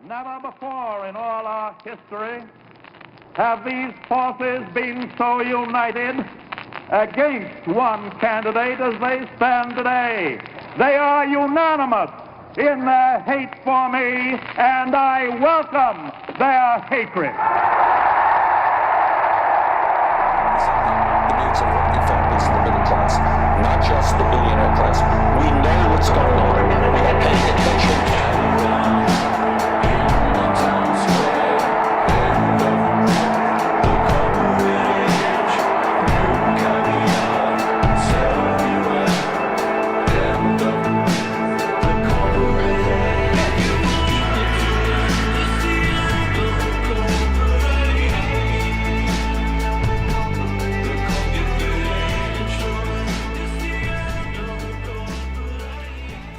Never before in all our history have these forces been so united against one candidate as they stand today. They are unanimous in their hate for me, and I welcome their hatred. The needs of working families in the middle class, not just the billionaire class. We know what's going on. We are paying attention.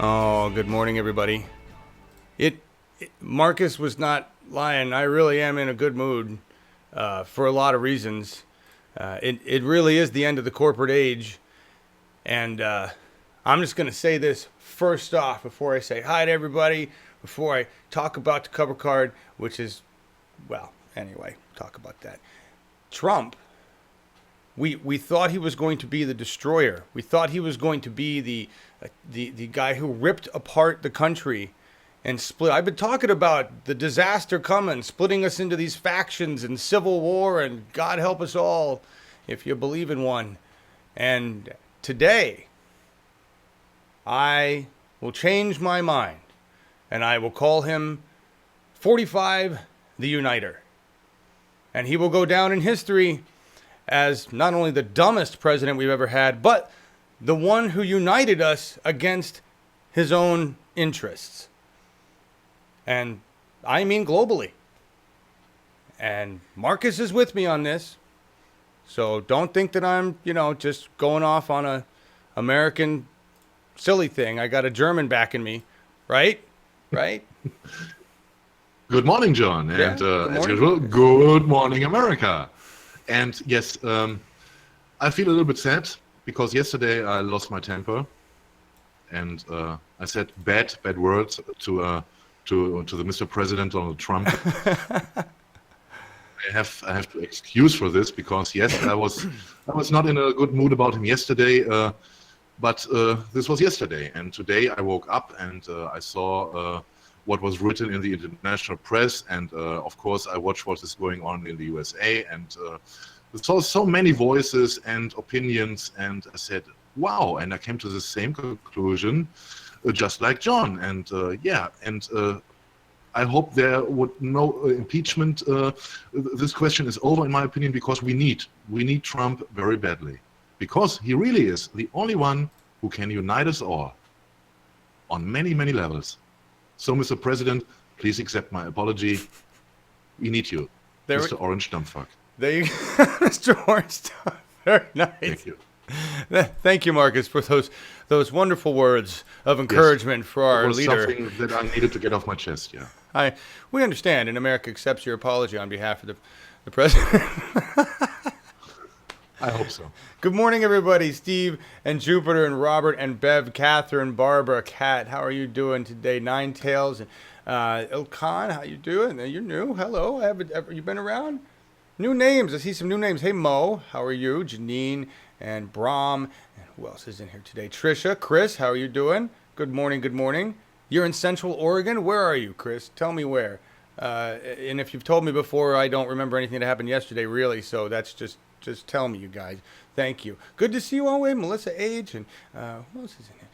Oh, good morning, everybody. Marcus was not lying. I really am in a good mood for a lot of reasons. It really is the end of the corporate age. And I'm just going to say this first off before I say hi to everybody, before I talk about the cover card, which is, well, anyway, talk about that. Trump, we thought he was going to be the destroyer. We thought he was going to be the guy who ripped apart the country and split. I've been talking about the disaster coming, splitting us into these factions and civil war, and God help us all if you believe in one. And today, I will change my mind, and I will call him 45 the Uniter. And he will go down in history as not only the dumbest president we've ever had, but the one who united us against his own interests. And I mean globally. And Marcus is with me on this. So don't think that I'm, just going off on a American silly thing. I got a German backing me, right? Right? Good morning, John. Yeah, and good as morning. usual, good morning, America. And yes, I feel a little bit sad because yesterday I lost my temper, and I said bad words to the Mr. President Donald Trump. I have to excuse for this because yes, I was not in a good mood about him yesterday, but this was yesterday, and today I woke up and I saw what was written in the international press, and of course I watched what is going on in the USA, and saw so many voices and opinions, and I said, wow, and I came to the same conclusion, just like John, and I hope there would no impeachment. This question is over, in my opinion, because we need Trump very badly, because he really is the only one who can unite us all on many, many levels. So, Mr. President, please accept my apology. We need you, Mr. Orange Dumbfuck. There you go, Mr. Orange. Very nice. Thank you. Thank you, Marcus, for those wonderful words of encouragement for our it was leader. Something that I needed to get off my chest. Yeah. We understand, and America accepts your apology on behalf of the president. I hope so. Good morning, everybody. Steve and Jupiter and Robert and Bev, Catherine, Barbara, Kat. How are you doing today? Nine Tails and Ilkan. How you doing? You're new. Hello. Have you been around? New names. I see some new names. Hey, Mo. How are you? Janine and Brahm. And who else is in here today? Trisha. Chris. How are you doing? Good morning. Good morning. You're in Central Oregon. Where are you, Chris? Tell me where. And if you've told me before, I don't remember anything that happened yesterday, really. So that's just tell me, you guys. Thank you. Good to see you all. Melissa Age and who else is in here?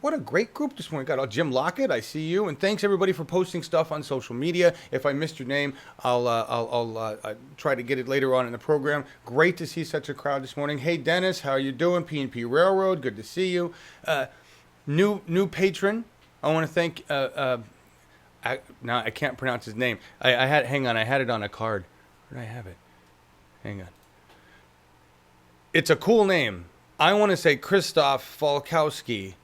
What a great group this morning. Got Jim Lockett, I see you, and thanks everybody for posting stuff on social media. If I missed your name, I'll try to get it later on in the program. Great to see such a crowd this morning. Hey Dennis, how are you doing? P&P Railroad, good to see you. New patron. I want to thank. I can't pronounce his name. I had it on a card. Where did I have it? Hang on. It's a cool name. I want to say Krzysztof Falkowski,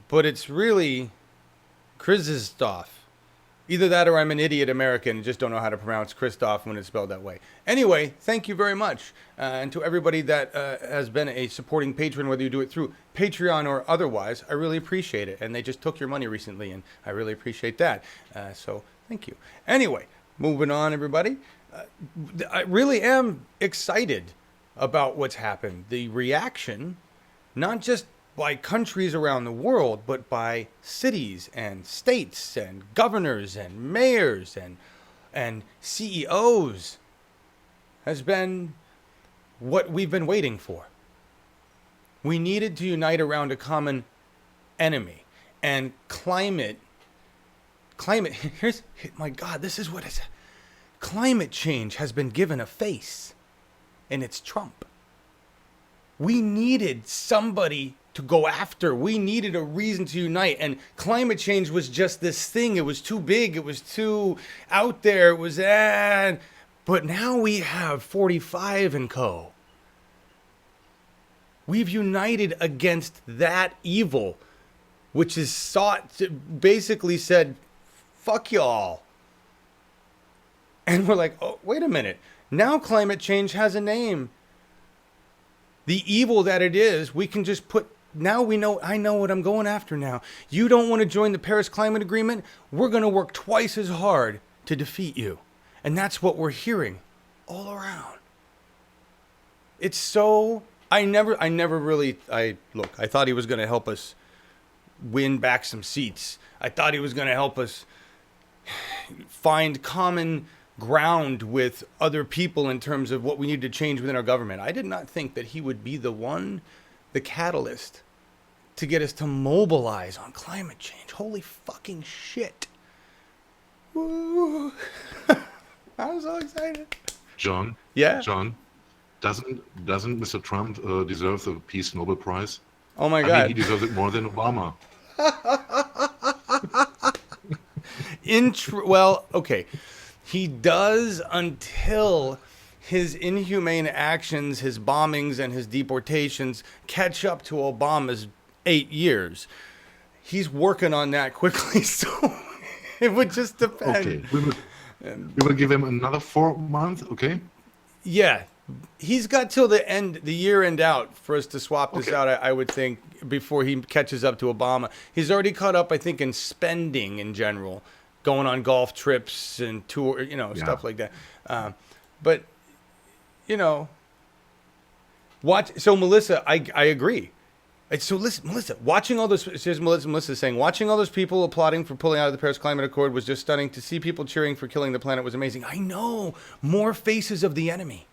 but it's really Krzysztof. Either that or I'm an idiot American and just don't know how to pronounce Krzysztof when it's spelled that way. Anyway, thank you very much. And to everybody that has been a supporting patron, whether you do it through Patreon or otherwise, I really appreciate it. And they just took your money recently, and I really appreciate that. So Thank you. Anyway, moving on, everybody. I really am excited about what's happened. The reaction, not just by countries around the world, but by cities and states and governors and mayors and CEOs, has been what we've been waiting for. We needed to unite around a common enemy. And climate, here's, my God, this is what it's, climate change has been given a face, and it's Trump. We needed somebody to go after. We needed a reason to unite, and climate change was just this thing. It was too big. It was too out there. It was, but now we have 45 and co. We've united against that evil, which is sought to basically said, fuck y'all. And we're like, oh, wait a minute. Now climate change has a name. The evil that it is, we can just put, now we know, I know what I'm going after now. You don't want to join the Paris Climate Agreement? We're going to work twice as hard to defeat you. And that's what we're hearing all around. It's so, I thought he was going to help us win back some seats. I thought he was going to help us find common ground with other people in terms of what we need to change within our government. I did not think that he would be the catalyst to get us to mobilize on climate change. Holy fucking shit. Woo. I'm so excited. John? Yeah? John, doesn't Mr. Trump deserve the Peace Nobel Prize? Oh my God. I mean, he deserves it more than Obama. Well, okay. He does until his inhumane actions, his bombings, and his deportations catch up to Obama's 8 years. He's working on that quickly, so it would just depend. Okay, we will give him another 4 months, okay? Yeah. He's got till the year end out for us to swap this out, I would think, before he catches up to Obama. He's already caught up, I think, in spending in general, going on golf trips and tour, stuff like that. But, watch. So, Melissa, I agree. So, listen, Melissa, watching all those, here's Melissa saying, watching all those people applauding for pulling out of the Paris Climate Accord was just stunning. To see people cheering for killing the planet was amazing. I know. More faces of the enemy.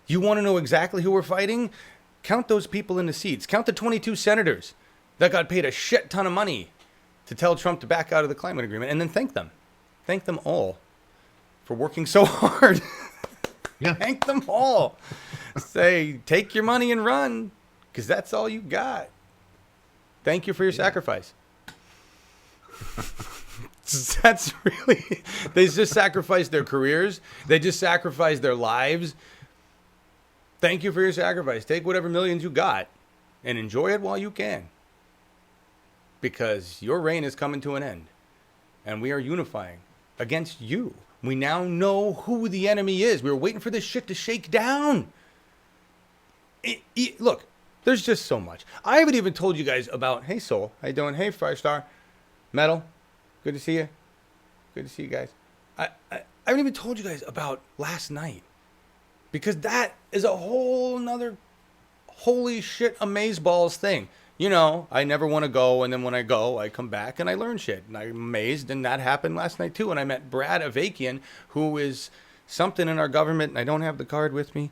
You want to know exactly who we're fighting? Count those people in the seats. Count the 22 senators that got paid a shit ton of money to tell Trump to back out of the climate agreement, and then thank them. Thank them all for working so hard. Yeah. Thank them all. Say, take your money and run, because that's all you got. Thank you for your sacrifice. That's really, they just sacrificed their careers. They just sacrificed their lives. Thank you for your sacrifice. Take whatever millions you got and enjoy it while you can. Because your reign is coming to an end. And we are unifying against you. We now know who the enemy is. We were waiting for this shit to shake down. Look, there's just so much. I haven't even told you guys about, hey Soul, how you doing? Hey 5-star. Metal, good to see you. Good to see you guys. I haven't even told you guys about last night. Because that is a whole nother holy shit amazeballs thing. I never want to go, and then when I go, I come back and I learn shit. And I'm amazed, and that happened last night too. And I met Brad Avakian, who is something in our government, and I don't have the card with me.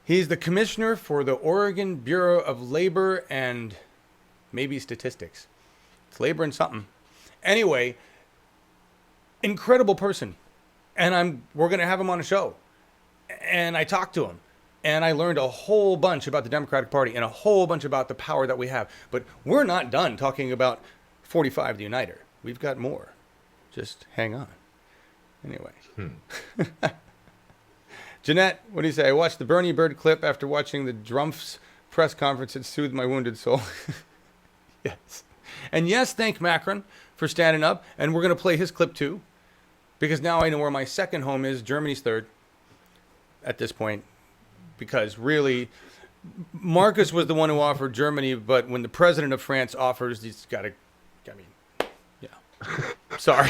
He's the commissioner for the Oregon Bureau of Labor and maybe Statistics. It's labor and something. Anyway, incredible person. And we're going to have him on a show. And I talked to him, and I learned a whole bunch about the Democratic Party and a whole bunch about the power that we have. But we're not done talking about 45, the Uniter. We've got more. Just hang on. Anyway. Jeanette, what do you say? I watched the Bernie Bird clip after watching the Drumpf's press conference. It soothed my wounded soul. Yes. And yes, thank Macron for standing up. And we're going to play his clip too. Because now I know where my second home is. Germany's third. At this point, because really, Markus was the one who offered Germany, but when the president of France offers, he's got to, Sorry.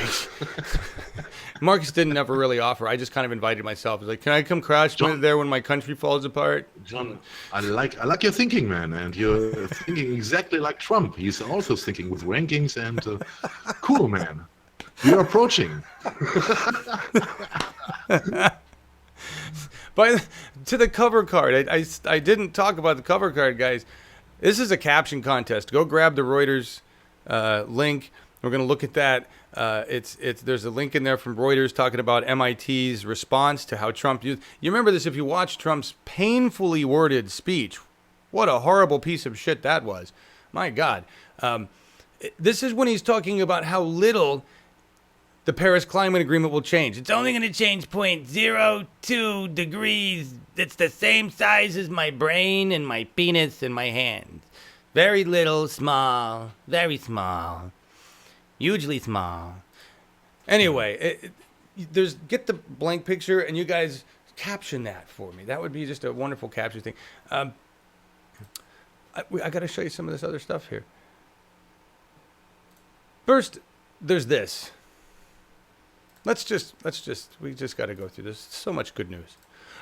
Marcus didn't ever really offer. I just kind of invited myself. I was like, can I come crash there when my country falls apart? John, I like your thinking, man, and you're thinking exactly like Trump. He's also thinking with rankings and cool, man. You're approaching. To the cover card. I didn't talk about the cover card, guys. This is a caption contest. Go grab the Reuters link. We're going to look at that. There's a link in there from Reuters talking about MIT's response to how Trump used. You remember this if you watch Trump's painfully worded speech. What a horrible piece of shit that was. My God. This is when he's talking about how little the Paris Climate Agreement will change. It's only going to change 0.02 degrees. It's the same size as my brain and my penis and my hand. Very little, small, very small. Hugely small. Anyway, get the blank picture and you guys caption that for me. That would be just a wonderful caption thing. I got to show you some of this other stuff here. First, there's this. We just got to go through this. So much good news.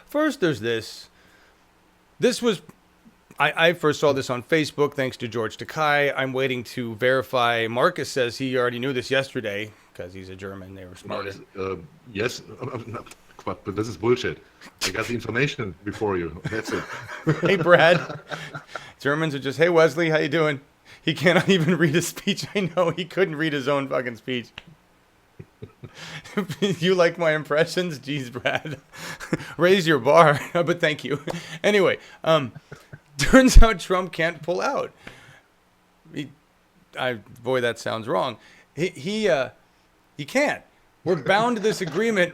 First, there's this. This was. I first saw this on Facebook thanks to George Takei. I'm waiting to verify. Markus says he already knew this yesterday because he's a German. They were smarter. Yes, but this is bullshit. I got the information before you. That's it. Hey, Brad. Germans are just, hey, Wesley, how you doing? He cannot even read a speech. I know he couldn't read his own fucking speech. You like my impressions? Jeez, Brad. Raise your bar. But thank you. Anyway, turns out Trump can't pull out. Boy, that sounds wrong. He can't. We're bound to this agreement.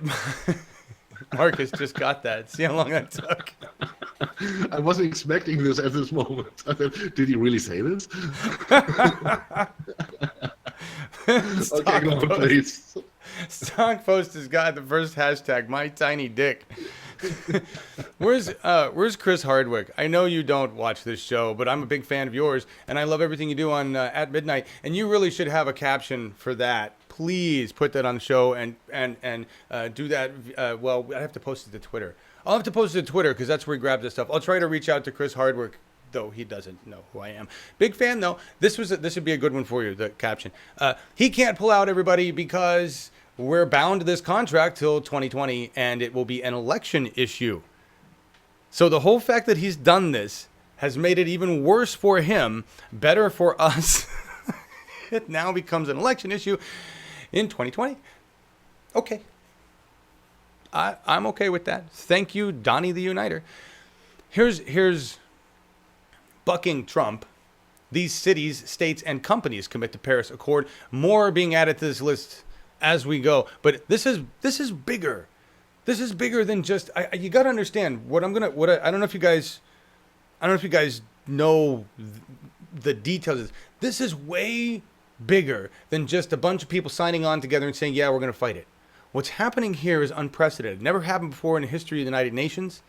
Marcus just got that. See how long that took? I wasn't expecting this at this moment. Did he really say this? Okay, go on, please. Stock Post has got the first hashtag, my tiny dick. Where's Chris Hardwick? I know you don't watch this show, but I'm a big fan of yours, and I love everything you do on At Midnight. And you really should have a caption for that. Please put that on the show and do that. Well, I have to post it to Twitter. I'll have to post it to Twitter because that's where he grabs this stuff. I'll try to reach out to Chris Hardwick, though he doesn't know who I am. Big fan, though. This would be a good one for you, the caption. He can't pull out, everybody, because we're bound to this contract till 2020, and it will be an election issue. So the whole fact that he's done this has made it even worse for him, better for us. It now becomes an election issue in 2020. Okay. I'm okay with that. Thank you, Donnie the Uniter. Here's bucking Trump. These cities, states, and companies commit to Paris Accord. More are being added to this list as we go. But this is bigger. This is bigger than just. You got to understand what I'm gonna. I don't know if you guys. I don't know if you guys know the details. This is way bigger than just a bunch of people signing on together and saying, "Yeah, we're gonna fight it." What's happening here is unprecedented. Never happened before in the history of the United Nations.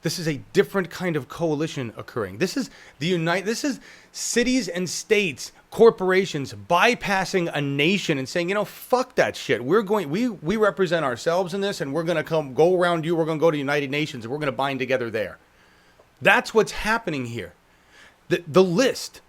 This is a different kind of coalition occurring. This is This is cities and states, corporations bypassing a nation and saying, fuck that shit. We represent ourselves in this, and we're gonna go around you. We're gonna go to the United Nations, and we're gonna bind together there. That's what's happening here. The list,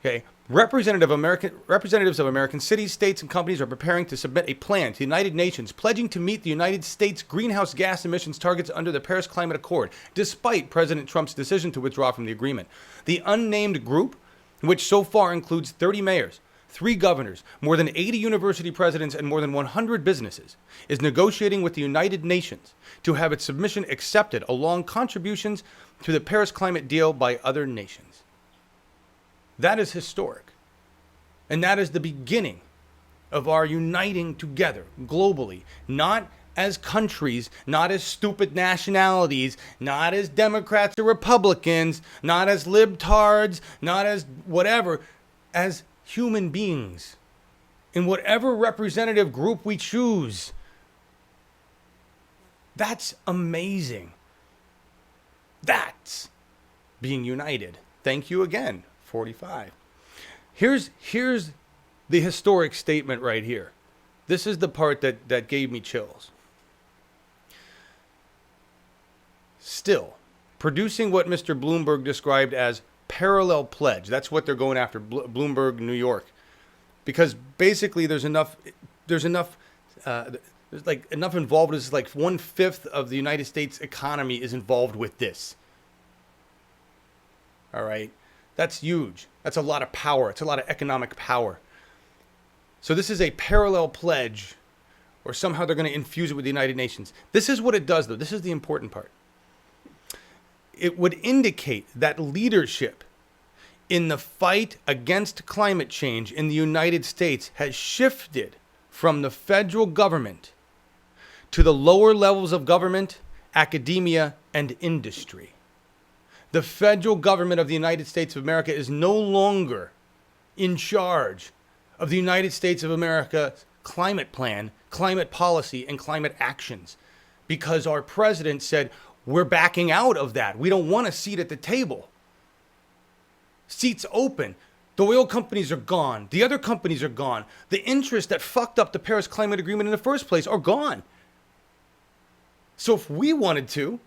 okay. Representatives of American cities, states, and companies are preparing to submit a plan to the United Nations pledging to meet the United States greenhouse gas emissions targets under the Paris Climate Accord, despite President Trump's decision to withdraw from the agreement. The unnamed group, which so far includes 30 mayors, 3 governors, more than 80 university presidents, and more than 100 businesses, is negotiating with the United Nations to have its submission accepted along contributions to the Paris climate deal by other nations. That is historic. And that is the beginning of our uniting together globally, not as countries, not as stupid nationalities, not as Democrats or Republicans, not as libtards, not as whatever, as human beings in whatever representative group we choose. That's amazing. That's being united. Thank you again. 45. Here's the historic statement right here. This is the part that gave me chills. Still, producing what Mr. Bloomberg described as parallel pledge. That's what they're going after, Bloomberg, New York. Because basically there's enough involved. It's like 1/5 of the United States economy is involved with this. All right. That's huge. That's a lot of power. It's a lot of economic power. So this is a parallel pledge, or somehow they're going to infuse it with the United Nations. This is what it does, though. This is the important part. It would indicate that leadership in the fight against climate change in the United States has shifted from the federal government to the lower levels of government, academia, and industry. The federal government of the United States of America is no longer in charge of the United States of America's climate plan, climate policy, and climate actions, because our president said, we're backing out of that. We don't want a seat at the table. Seats open. The oil companies are gone. The other companies are gone. The interests that fucked up the Paris Climate Agreement in the first place are gone. So if we wanted to,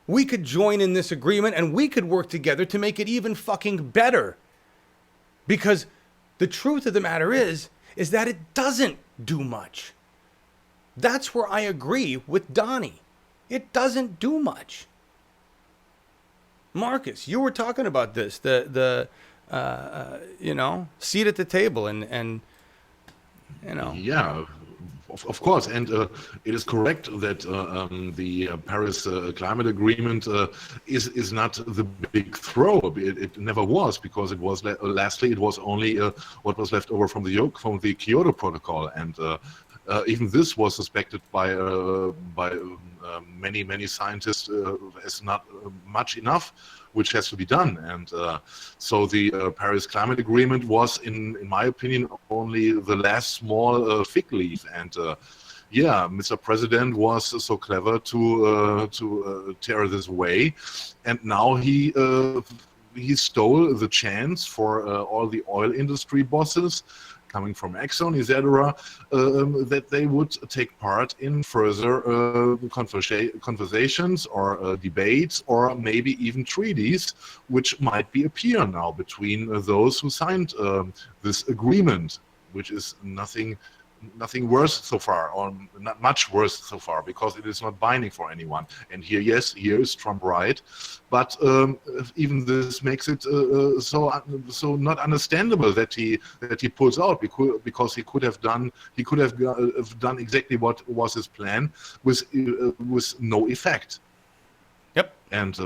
we could join in this agreement and we could work together to make it even fucking better. Because the truth of the matter is that it doesn't do much. That's where I agree with Donnie. It doesn't do much. Marcus, you were talking about this, the seat at the table and. Yeah, of course, and it is correct that the Paris Climate Agreement is not the big throw. It never was, because it was lastly it was only what was left over from the Kyoto Protocol, and even this was suspected by many scientists as not much enough, which has to be done. And so the Paris Climate Agreement was, in my opinion, only the last small fig leaf. And Mr. President was so clever to tear this away, and now he stole the chance for all the oil industry bosses coming from Exxon, etc., that they would take part in further conversations or debates, or maybe even treaties, which might appear now between those who signed this agreement, which is nothing worse so far, or not much worse so far, because it is not binding for anyone. And here is Trump right, but even this makes it so not understandable that he pulls out, because he could have done exactly what was his plan with no effect. Yep. And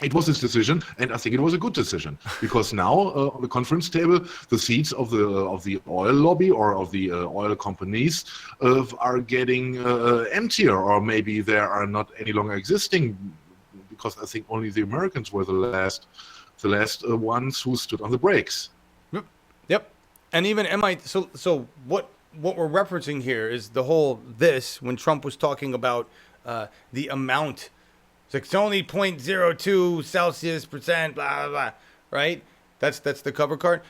it was his decision, and I think it was a good decision, because now on the conference table, the seats of the oil lobby or of the oil companies are getting emptier, or maybe they are not any longer existing, because I think only the Americans were the last ones who stood on the brakes. Yep. And even MIT. So what we're referencing here is the whole when Trump was talking about the amount. It's only 0.02 Celsius %, blah, blah, blah, right? That's the cover card.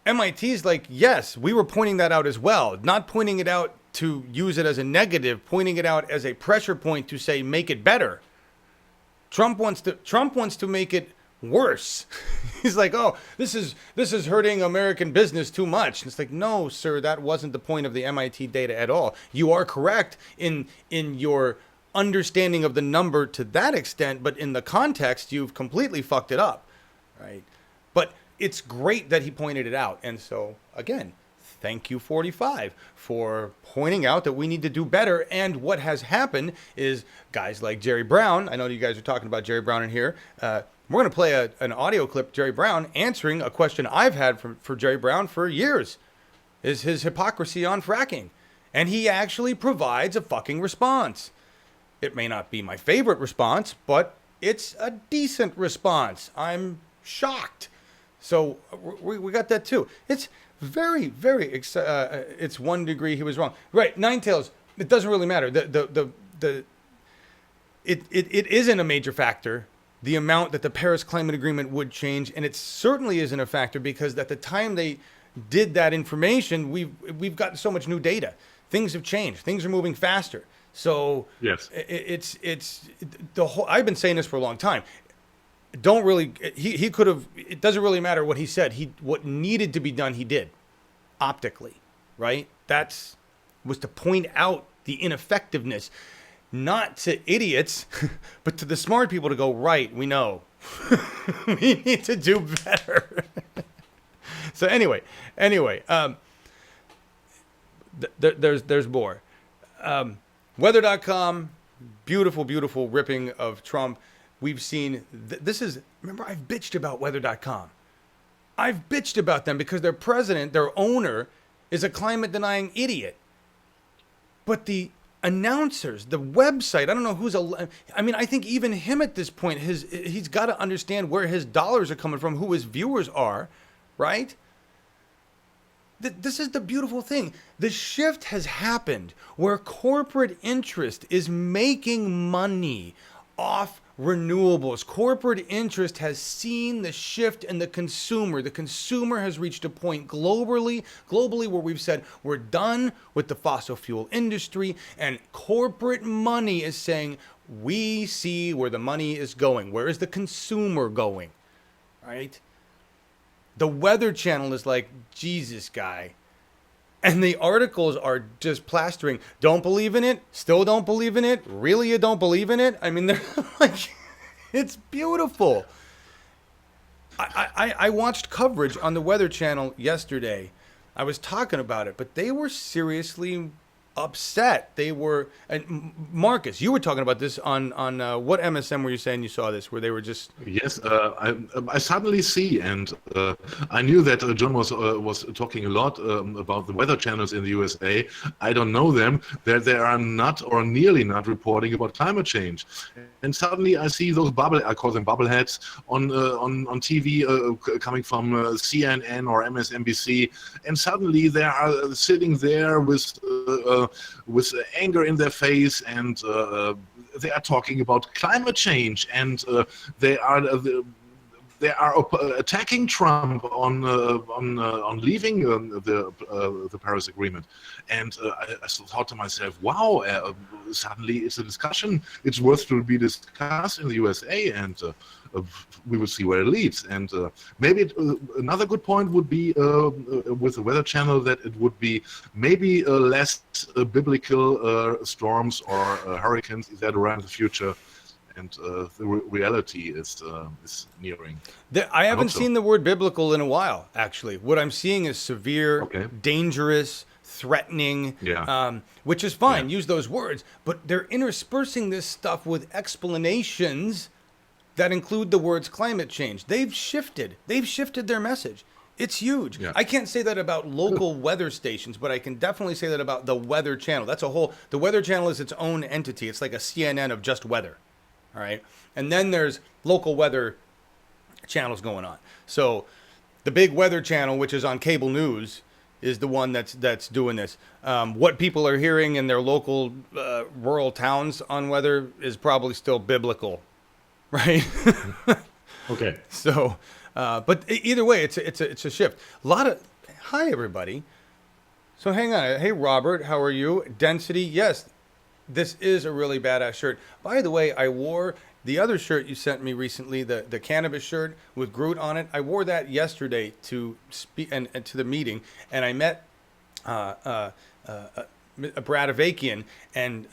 MIT's like, yes, we were pointing that out as well. Not pointing it out to use it as a negative, pointing it out as a pressure point to say, make it better. Trump wants to make it worse. He's like, oh, this is hurting American business too much. And it's like, no, sir, that wasn't the point of the MIT data at all. You are correct in your understanding of the number to that extent, but in the context, you've completely fucked it up, right? But it's great that he pointed it out. And so, again, thank you, 45, for pointing out that we need to do better. And what has happened is guys like Jerry Brown, I know you guys are talking about Jerry Brown in here, we're going to play an audio clip, Jerry Brown, answering a question I've had for Jerry Brown for years, is his hypocrisy on fracking. And he actually provides a fucking response. It may not be my favorite response, but it's a decent response. I'm shocked. So we got that too. It's very, very, it's 1 degree he was wrong. Right, Nine Tails, it doesn't really matter. It isn't a major factor, the amount that the Paris Climate Agreement would change, and it certainly isn't a factor, because at the time did that information, we've gotten so much new data. Things have changed. Things are moving faster. So Yes. it's the whole. I've been saying this for a long time. Don't really. He could have. It doesn't really matter what he said. What needed to be done, he did, optically, right? Was to point out the ineffectiveness, not to idiots, but to the smart people to go, right, we know. We need to do better. So anyway, there's more. Weather.com, beautiful ripping of Trump. We've seen, remember I've bitched about weather.com. I've bitched about them because their president, their owner, is a climate denying idiot. But the announcers, the website, I don't know I think even him at this point, he's got to understand where his dollars are coming from, who his viewers are, right? This is the beautiful thing. The shift has happened where corporate interest is making money off renewables. Corporate interest has seen the shift in the consumer. The consumer has reached a point globally where we've said we're done with the fossil fuel industry, and corporate money is saying we see where the money is going. Where is the consumer going? Right? The Weather Channel is like, Jesus, guy. And the articles are just plastering. Don't believe in it? Still don't believe in it? Really, you don't believe in it? I mean, they're like, it's beautiful. I watched coverage on the Weather Channel yesterday. I was talking about it, but they were seriously upset. They were, and Markus, you were talking about this on what MSM were you saying you saw this, where they were just... Yes, I suddenly see, and I knew that John was talking a lot about the weather channels in the USA. I don't know them, that they are not or nearly not reporting about climate change. And suddenly I see those I call them bubbleheads, on TV coming from CNN or MSNBC, and suddenly they are sitting there with anger in their face, and they are talking about climate change, and they are attacking Trump on leaving the Paris Agreement. And I thought to myself, wow, suddenly it's a discussion. It's worth to be discussed in the USA, and we will see where it leads. And maybe another good point would be with the Weather Channel that it would be maybe less biblical storms or hurricanes, etc. in the future. And the reality is nearing. I haven't seen the word biblical in a while, actually. What I'm seeing is severe, dangerous, threatening, which is fine. Use those words. But they're interspersing this stuff with explanations that include the words climate change. They've shifted their message. It's huge. Yeah. I can't say that about local weather stations, but I can definitely say that about the Weather Channel. The Weather Channel is its own entity. It's like a CNN of just weather. All right. And then there's local weather channels going on. So the big Weather Channel, which is on cable news, is the one that's doing this. What people are hearing in their local rural towns on weather is probably still biblical, right? Okay. So, but either way, it's a shift. Hi everybody. So hang on. Hey Robert, how are you? Density, yes. This is a really badass shirt. By the way, I wore the other shirt you sent me recently, the cannabis shirt with Groot on it. I wore that yesterday to speak and to the meeting, and I met Brad Avakian and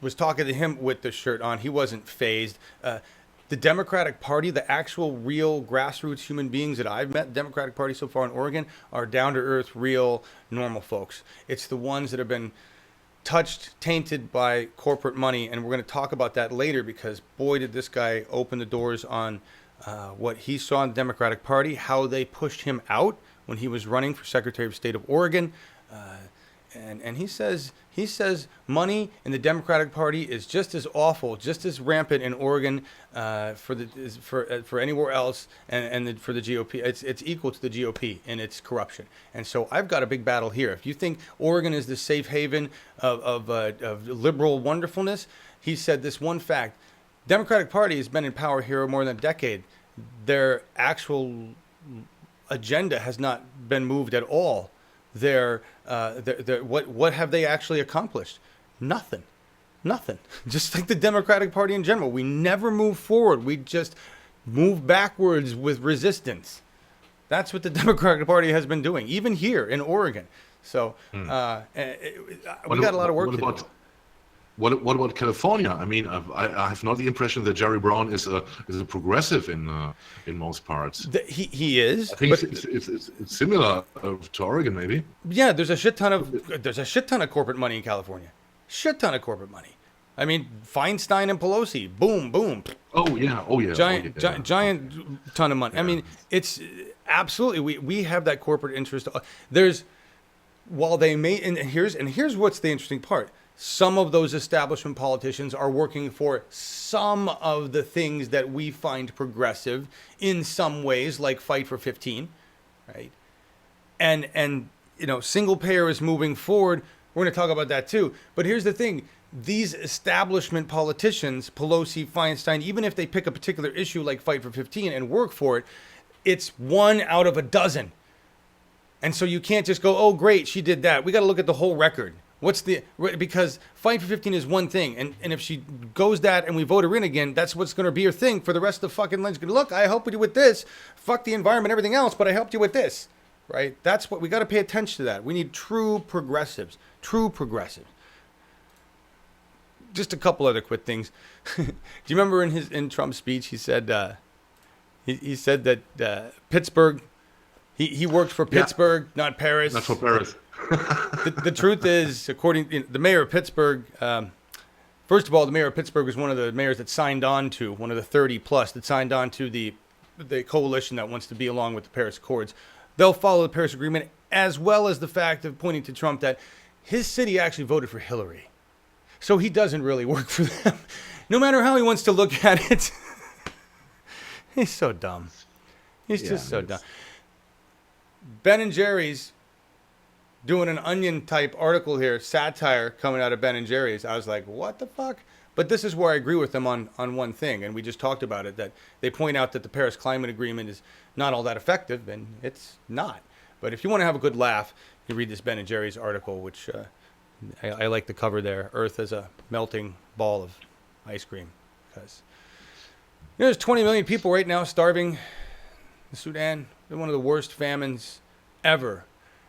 was talking to him with the shirt on. He wasn't fazed. The Democratic Party, the actual real grassroots human beings that I've met, the Democratic Party so far in Oregon, are down-to-earth, real, normal folks. It's the ones that have been touched, tainted by corporate money, and we're going to talk about that later because, boy, did this guy open the doors on what he saw in the Democratic Party, how they pushed him out when he was running for Secretary of State of Oregon. And he says money in the Democratic Party is just as awful, just as rampant in Oregon for anywhere else, and for the GOP. It's equal to the GOP in its corruption. And so I've got a big battle here. If you think Oregon is the safe haven of liberal wonderfulness, he said this one fact: Democratic Party has been in power here more than a decade. Their actual agenda has not been moved at all. What have they actually accomplished? Nothing. Just like the Democratic Party in general. We never move forward. We just move backwards with resistance. That's what the Democratic Party has been doing, even here in Oregon. So we got a lot of work to do. What about California? I mean, I have not the impression that Jerry Brown is a progressive in most parts. He is. I think it's similar to Oregon, maybe. Yeah, there's a shit ton of corporate money in California. Shit ton of corporate money. I mean, Feinstein and Pelosi, boom, boom. Oh yeah. Giant ton of money. Yeah. I mean, it's absolutely we have that corporate interest. While they may, and here's what's the interesting part. Some of those establishment politicians are working for some of the things that we find progressive in some ways, like Fight for 15, right? And single payer is moving forward. We're going to talk about that too. But here's the thing. These establishment politicians, Pelosi, Feinstein, even if they pick a particular issue like Fight for 15 and work for it, it's 1 out of a dozen. And so you can't just go, oh, great, she did that. We got to look at the whole record. Because Fight for 15 is one thing. And if she goes that and we vote her in again, that's what's going to be her thing for the rest of the fucking lunch. Look, I helped you with this. Fuck the environment, everything else, but I helped you with this. Right? That's what we got to pay attention to that. We need true progressives. Just a couple other quick things. Do you remember in Trump's speech, he said he said that Pittsburgh, he worked for Pittsburgh, not Paris. Not for Paris. The truth is, according to the mayor of Pittsburgh, first of all, the mayor of Pittsburgh is one of the mayors that signed on to, one of the 30 plus that signed on to the coalition that wants to be along with the Paris Accords. They'll follow the Paris Agreement, as well as the fact of pointing to Trump that his city actually voted for Hillary. So he doesn't really work for them. No matter how he wants to look at it. He's so dumb. He's just so dumb. Ben & Jerry's doing an Onion type article here, satire coming out of Ben & Jerry's. I was like, what the fuck? But this is where I agree with them on one thing, and we just talked about it, that they point out that the Paris Climate Agreement is not all that effective, and it's not. But if you want to have a good laugh, you read this Ben & Jerry's article, which I like the cover there, Earth as a melting ball of ice cream. Because there's 20 million people right now starving in Sudan. They're one of the worst famines ever.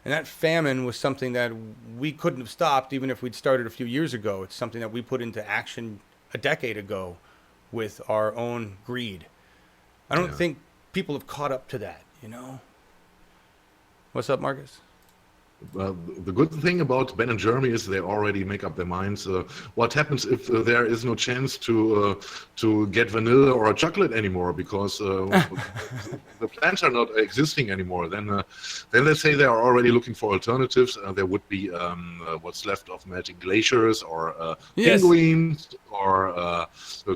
And that famine was something that we couldn't have stopped even if we'd started a few years ago. It's something that we put into action a decade ago with our own greed. I don't think people have caught up to that, What's up, Marcus? The good thing about Ben and Jeremy is they already make up their minds. What happens if there is no chance to get vanilla or chocolate anymore because the plants are not existing anymore? Then let's say they are already looking for alternatives. There would be what's left of melting glaciers or penguins or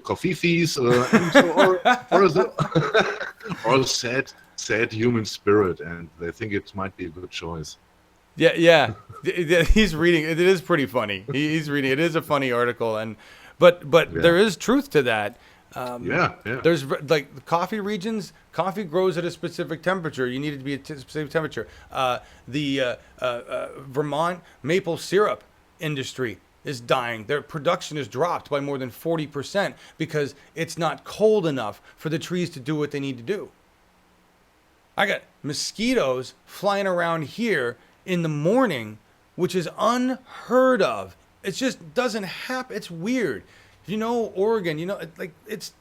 coffee thieves or sad human spirit, and they think it might be a good choice. Yeah. He's reading. It is pretty funny. He's reading. It is a funny article, but there is truth to that. There's like the coffee regions. Coffee grows at a specific temperature. You need it to be at a specific temperature. The Vermont maple syrup industry is dying. Their production is dropped by more than 40% because it's not cold enough for the trees to do what they need to do. I got mosquitoes flying around here in the morning, which is unheard of. It just doesn't happen. It's weird. Oregon, it's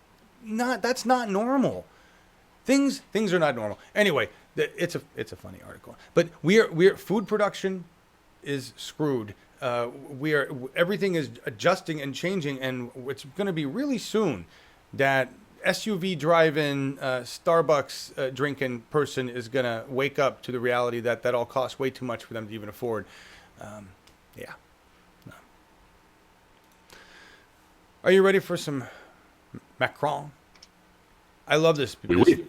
not, that's not normal. Things are not normal. Anyway, it's a funny article. But we're food production is screwed. Everything is adjusting and changing, and it's going to be really soon that SUV driving, Starbucks drinking person is going to wake up to the reality that all costs way too much for them to even afford. No. Are you ready for some Macron? I love this. Oui.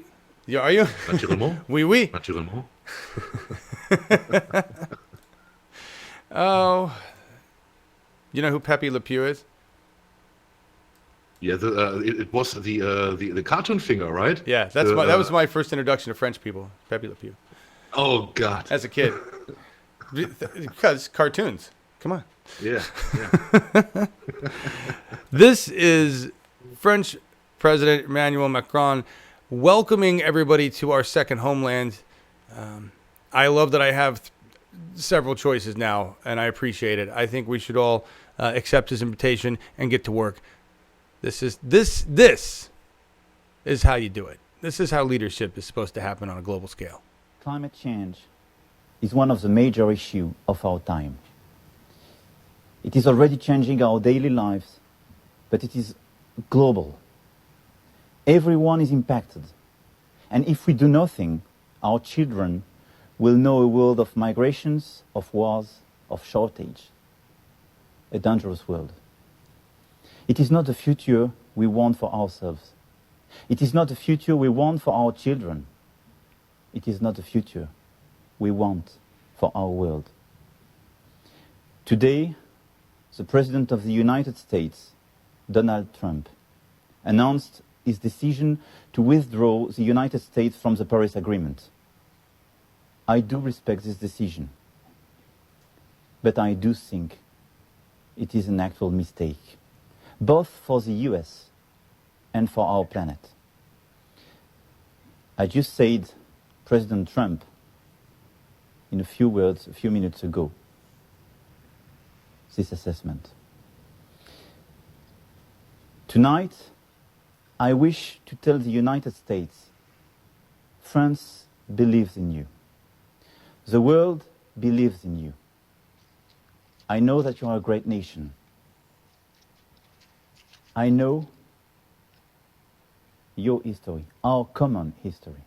Yeah, are you? Naturellement. Oui. Naturellement. Oh. You know who Pepe Le Pew is? Yeah, it was the cartoon finger, right? Yeah, that was my first introduction to French people. Pepe Le Pew. Oh God. As a kid, because cartoons. Come on. Yeah. This is French President Emmanuel Macron welcoming everybody to our second homeland. I love that I have several choices now, and I appreciate it. I think we should all accept his invitation and get to work. This is how you do it. This is how leadership is supposed to happen on a global scale. Climate change is one of the major issues of our time. It is already changing our daily lives, but it is global. Everyone is impacted. And if we do nothing, our children will know a world of migrations, of wars, of shortage. A dangerous world. It is not the future we want for ourselves. It is not the future we want for our children. It is not the future we want for our world. Today, the President of the United States, Donald Trump, announced his decision to withdraw the United States from the Paris Agreement. I do respect this decision, but I do think it is an actual mistake, both for the US and for our planet. I just said President Trump in a few words a few minutes ago, this assessment. Tonight, I wish to tell the United States, France believes in you. The world believes in you. I know that you are a great nation. I know your history, our common history.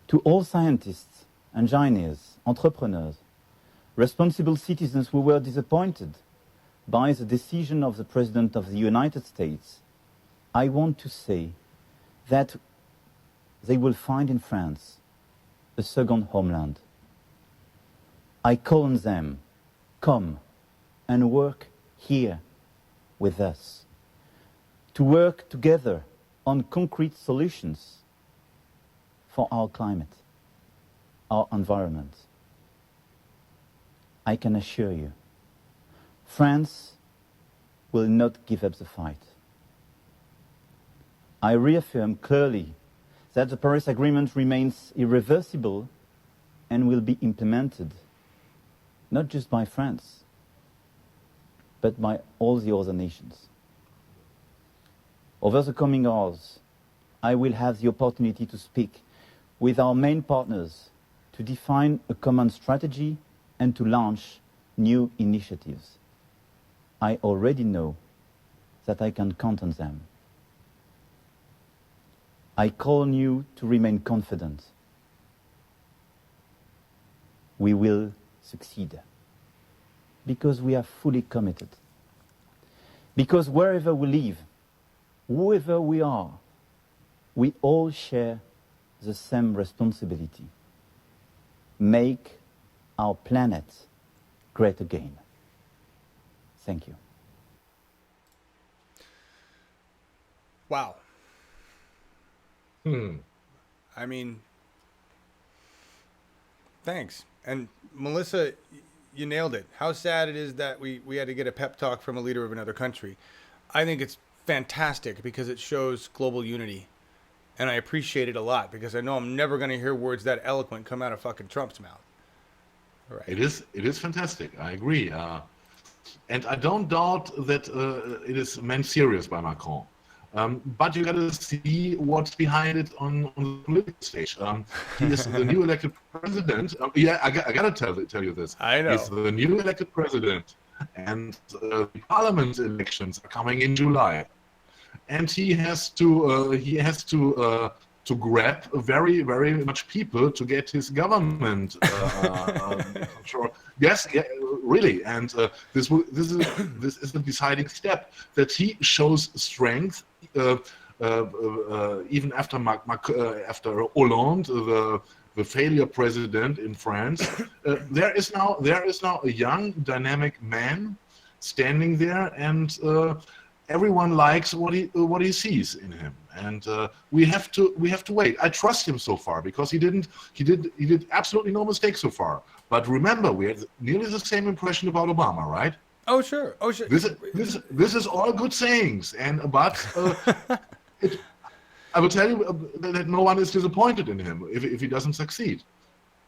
To all scientists, engineers, entrepreneurs, responsible citizens who were disappointed by the decision of the President of the United States, I want to say that they will find in France a second homeland. I call on them, come and work here with us, to work together on concrete solutions for our climate, our environment. I can assure you, France will not give up the fight. I reaffirm clearly that the Paris Agreement remains irreversible and will be implemented, not just by France, but by all the other nations. Over the coming hours, I will have the opportunity to speak with our main partners to define a common strategy and to launch new initiatives. I already know that I can count on them. I call on you to remain confident. We will succeed because we are fully committed. Because wherever we live, whoever we are, we all share the same responsibility. Make our planet great again. Thank you. Wow. I mean, thanks. And Melissa, you nailed it. How sad it is that we had to get a pep talk from a leader of another country. I think it's fantastic because it shows global unity. And I appreciate it a lot because I know I'm never going to hear words that eloquent come out of fucking Trump's mouth. All right. It is fantastic. I agree. And I don't doubt that it is meant serious by Macron. But you got to see what's behind it on the political stage. He is the new elected president. Yeah, I got to tell you this. I know. He's the new elected president, and the parliament elections are coming in July, and he has to grab very, very much people to get his government control. Yes, yeah, really, and this is a deciding step that he shows strength. Even after after Hollande, the failure president in France, there is now a young, dynamic man standing there, and everyone likes what he sees in him, and we have to wait. I trust him so far because he did absolutely no mistake so far. But remember, we had nearly the same impression about Obama, right? Oh sure. This is all good sayings, but I will tell you that no one is disappointed in him if he doesn't succeed.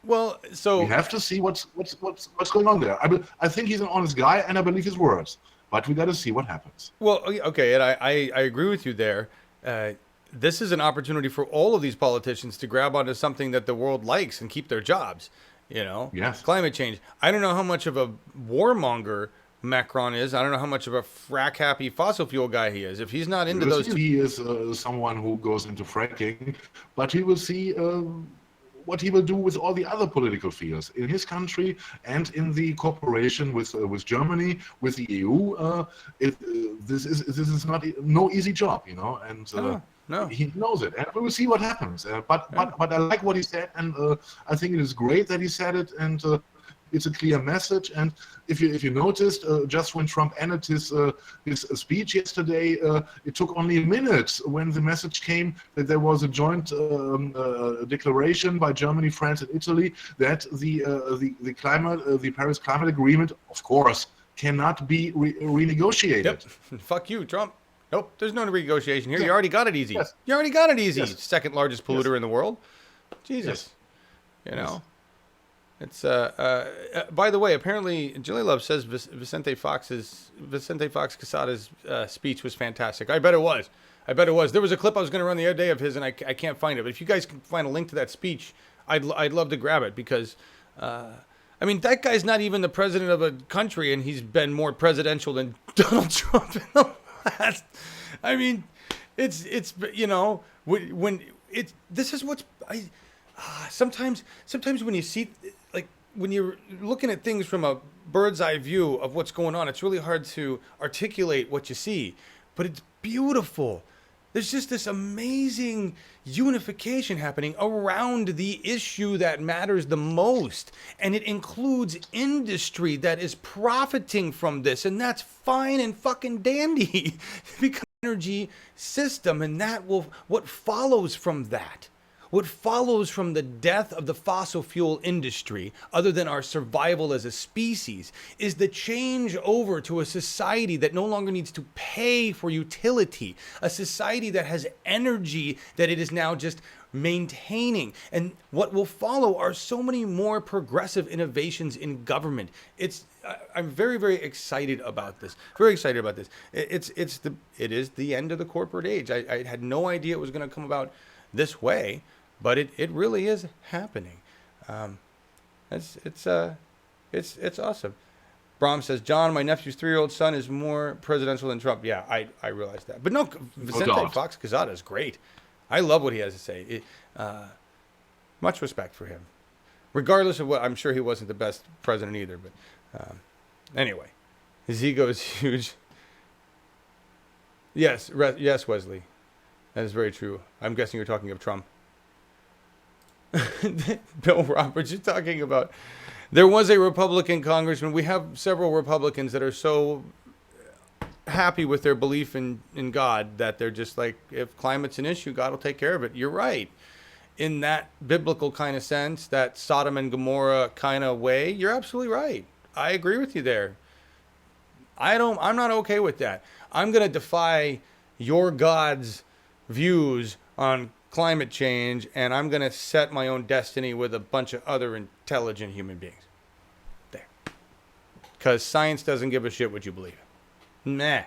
Well, so we have to see what's going on there. I think he's an honest guy, and I believe his words. But we got to see what happens. Well, okay, and I agree with you there. This is an opportunity for all of these politicians to grab onto something that the world likes and keep their jobs. You know, yes. Climate change. I don't know how much of a warmonger Macron is. I don't know how much of a frack-happy fossil fuel guy he is. If he's not into those, he is someone who goes into fracking, but he will see what he will do with all the other political fields in his country and in the cooperation with Germany, with the EU. This is not no easy job, you know, and no. He knows it, and we will see what happens. But I like what he said, and I think it is great that he said it, and it's a clear message. And if you noticed, just when Trump ended his speech yesterday, it took only a minute when the message came that there was a joint declaration by Germany, France, and Italy that the Paris Climate Agreement, of course, cannot be renegotiated. Yep. Fuck you, Trump. Nope, there's no renegotiation here. You already got it easy. Yes. You already got it easy. Yes. Second largest polluter in the world. Jesus. Yes. You know. It's by the way, apparently Jilly Love says Vicente Fox Quesada's speech was fantastic. I bet it was. There was a clip I was going to run the other day of his, and I can't find it. But if you guys can find a link to that speech, I'd love to grab it because I mean, that guy's not even the president of a country, and he's been more presidential than Donald Trump in the last. I mean, it's you know, when it's this is what's sometimes when you see, like, when you're looking at things from a bird's eye view of what's going on, it's really hard to articulate what you see, but it's beautiful. There's just this amazing unification happening around the issue that matters the most. And it includes industry that is profiting from this. And that's fine and fucking dandy. Because energy system, and that will, what follows from that, what follows from the death of the fossil fuel industry, other than our survival as a species, is the change over to a society that no longer needs to pay for utility, a society that has energy that it is now just maintaining. And what will follow are so many more progressive innovations in government. I'm very, very excited about this. Very excited about this. It is the end of the corporate age. I had no idea it was going to come about this way. But it really is happening. It's awesome. Brahm says, John, my nephew's 3-year-old son is more presidential than Trump. Yeah, I realize that. But no, Vicente Fox Quesada is great. I love what he has to say. Much respect for him. Regardless of what, I'm sure he wasn't the best president either. But anyway, his ego is huge. Yes, Wesley. That is very true. I'm guessing you're talking of Trump. Bill Roberts, you're talking about, there was a Republican congressman. We have several Republicans that are so happy with their belief in God that they're just like, if climate's an issue, God will take care of it. You're right. In that biblical kind of sense, that Sodom and Gomorrah kind of way, you're absolutely right. I agree with you there. I'm not okay with that. I'm going to defy your God's views on climate change, and I'm going to set my own destiny with a bunch of other intelligent human beings. There. Because science doesn't give a shit what you believe in. Nah.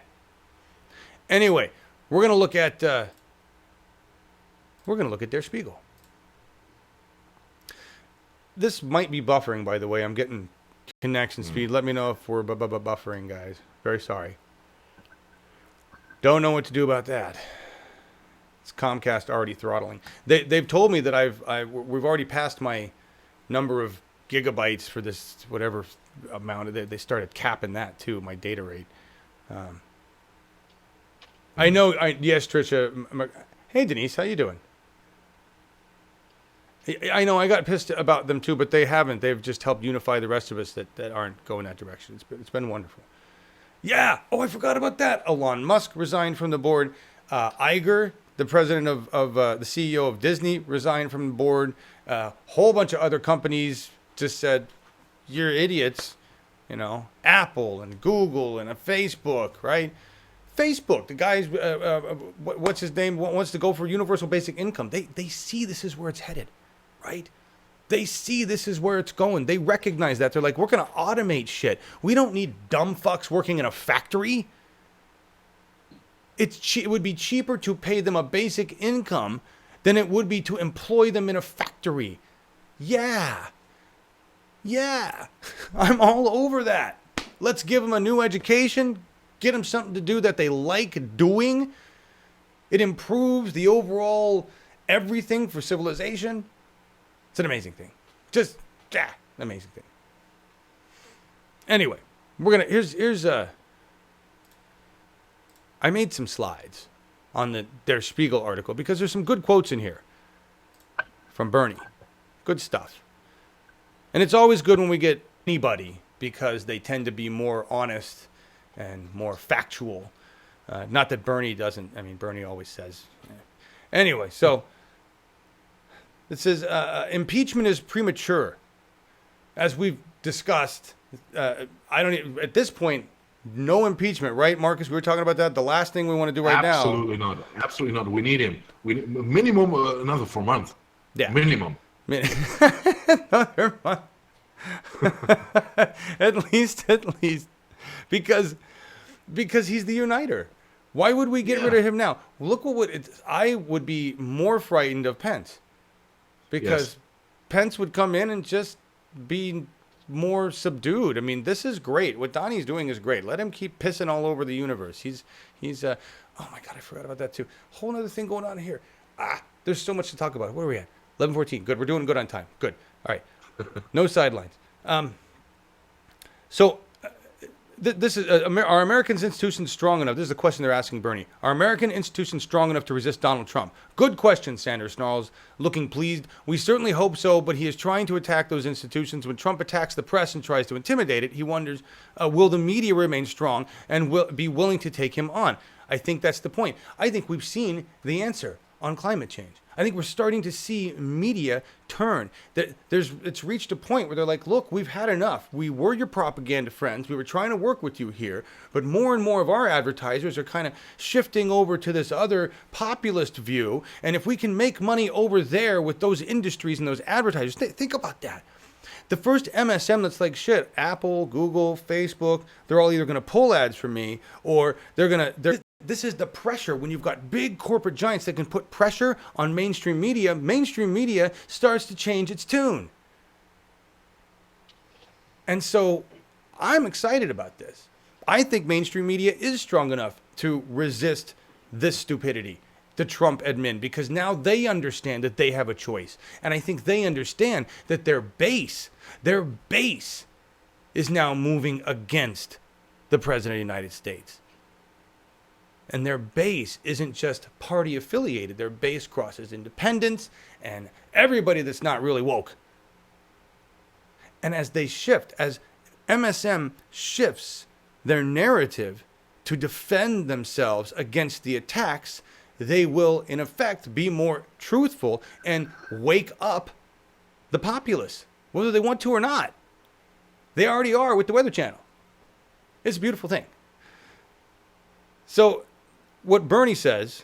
Anyway, we're going to look at Der Spiegel. This might be buffering, by the way. I'm getting connection speed. Let me know if we're buffering, guys. Very sorry. Don't know what to do about that. Comcast already throttling. They've told me that we've already passed my number of gigabytes for this whatever amount. They started capping that too, my data rate. I know. Yes, Trisha. Hey, Denise, how you doing? I know I got pissed about them too, but they haven't. They've just helped unify the rest of us that aren't going that direction. It's been wonderful. Yeah. Oh, I forgot about that. Elon Musk resigned from the board. Iger, the president of the CEO of Disney, resigned from the board. Whole bunch of other companies just said, "You're idiots." You know, Apple and Google and Facebook, right? Facebook, the guys, what's his name, wants to go for universal basic income. They see this is where it's headed, right? They see this is where it's going. They recognize that. They're like, we're going to automate shit. We don't need dumb fucks working in a factory. It would be cheaper to pay them a basic income than it would be to employ them in a factory. Yeah. I'm all over that. Let's give them a new education. Get them something to do that they like doing. It improves the overall everything for civilization. It's an amazing thing. Just, an amazing thing. Anyway, here's I made some slides on the Der Spiegel article because there's some good quotes in here from Bernie. Good stuff. And it's always good when we get anybody because they tend to be more honest and more factual. Not that Bernie doesn't. I mean, Bernie always says. Anyway, so it says impeachment is premature. As we've discussed, at this point, no impeachment, right, Marcus? We were talking about that. The last thing we want to do right now. Absolutely not. Absolutely not. We need him. We need minimum another 4 months. Yeah. Minimum. Another month. At least. Because he's the uniter. Why would we get rid of him now? Look I would be more frightened of Pence. Because Pence would come in and just be more subdued. I mean, this is great. What Donnie's doing is great. Let him keep pissing all over the universe. He's oh my God, I forgot about that too. Whole other thing going on here. There's so much to talk about. Where are we at? 11:14. Good. We're doing good on time. Good. All right. No sidelines. This is are American institutions strong enough? This is the question they're asking Bernie. Are American institutions strong enough to resist Donald Trump? Good question, Sanders snarls, looking pleased. We certainly hope so, but he is trying to attack those institutions. When Trump attacks the press and tries to intimidate it, he wonders, will the media remain strong and will be willing to take him on? I think that's the point. I think we've seen the answer on climate change. I think we're starting to see media turn. It's reached a point where they're like, look, we've had enough. We were your propaganda friends. We were trying to work with you here. But more and more of our advertisers are kind of shifting over to this other populist view. And if we can make money over there with those industries and those advertisers, think about that. The first MSM that's like, shit, Apple, Google, Facebook, they're all either going to pull ads from me or this is the pressure when you've got big corporate giants that can put pressure on mainstream media. Mainstream media starts to change its tune. And so I'm excited about this. I think mainstream media is strong enough to resist this stupidity, the Trump admin, because now they understand that they have a choice. And I think they understand that their base is now moving against the President of the United States. And their base isn't just party affiliated. Their base crosses independents and everybody that's not really woke. And as they shift, as MSM shifts their narrative to defend themselves against the attacks, they will, in effect, be more truthful and wake up the populace, whether they want to or not. They already are with the Weather Channel. It's a beautiful thing. So what Bernie says,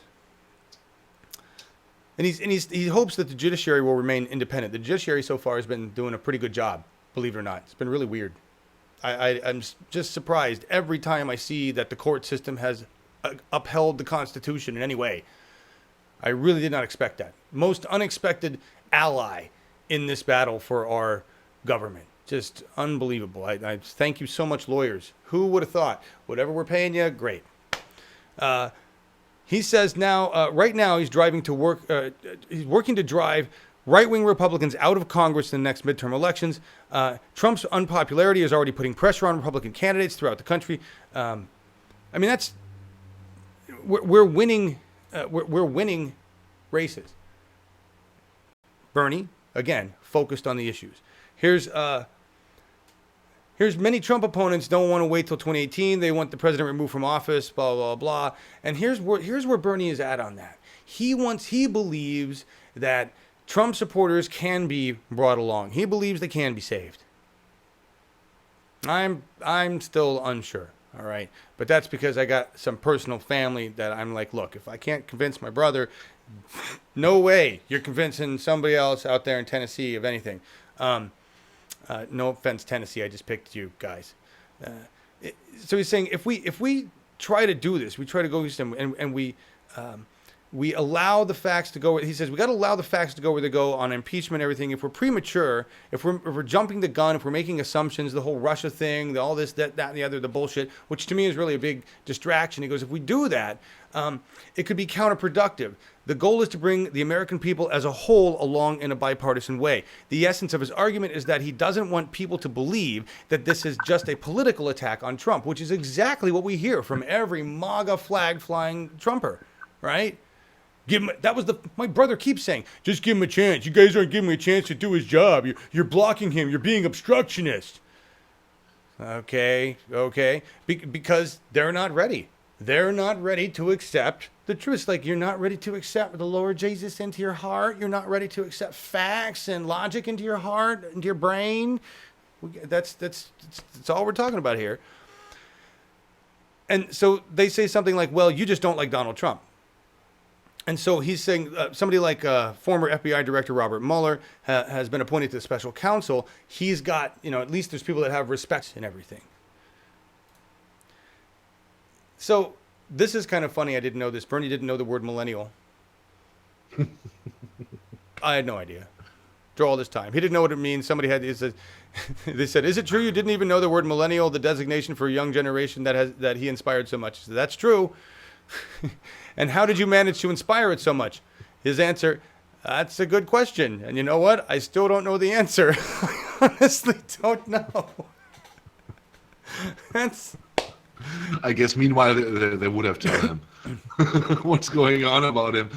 and he hopes that the judiciary will remain independent. The judiciary so far has been doing a pretty good job, believe it or not. It's been really weird. I'm just surprised every time I see that the court system has upheld the Constitution in any way. I really did not expect that. Most unexpected ally in this battle for our government. Just unbelievable. I thank you so much, lawyers. Who would have thought? Whatever we're paying you, great. He says now, right now, he's driving to work. He's working to drive right-wing Republicans out of Congress in the next midterm elections. Trump's unpopularity is already putting pressure on Republican candidates throughout the country. I mean, we're winning. We're winning races. Bernie, again, focused on the issues. Here's Here's many Trump opponents don't want to wait till 2018. They want the president removed from office, blah, blah, blah. And here's where Bernie is at on that. He believes that Trump supporters can be brought along. He believes they can be saved. I'm still unsure, all right? But that's because I got some personal family that I'm like, look, if I can't convince my brother, no way you're convincing somebody else out there in Tennessee of anything. No offense, Tennessee, I just picked you guys. So he's saying if we try to do this, we try to go and we allow the facts to go. He says we got to allow the facts to go where they go on impeachment, everything. If we're premature, if we're jumping the gun, if we're making assumptions, the whole Russia thing, all this, that, and the other, the bullshit, which to me is really a big distraction. He goes, if we do that, it could be counterproductive. The goal is to bring the American people as a whole along in a bipartisan way. The essence of his argument is that he doesn't want people to believe that this is just a political attack on Trump, which is exactly what we hear from every MAGA flag flying Trumper, right? My brother keeps saying, just give him a chance. You guys aren't giving him a chance to do his job. You're blocking him. You're being obstructionist. Okay. Because they're not ready. They're not ready to accept the truth. It's like you're not ready to accept the Lord Jesus into your heart. You're not ready to accept facts and logic into your heart, into your brain. That's all we're talking about here. And so they say something like, well, you just don't like Donald Trump. And so he's saying somebody like former FBI Director Robert Mueller has been appointed to the special counsel. He's got, at least there's people that have respect and everything. So this is kind of funny. I didn't know this. Bernie didn't know the word millennial. I had no idea. Through all this time. He didn't know what it means. Somebody they said, is it true you didn't even know the word millennial, the designation for a young generation that he inspired so much? He said, that's true. And how did you manage to inspire it so much? His answer, that's a good question. And you know what? I still don't know the answer. I honestly don't know. I guess meanwhile they would have told him what's going on about him.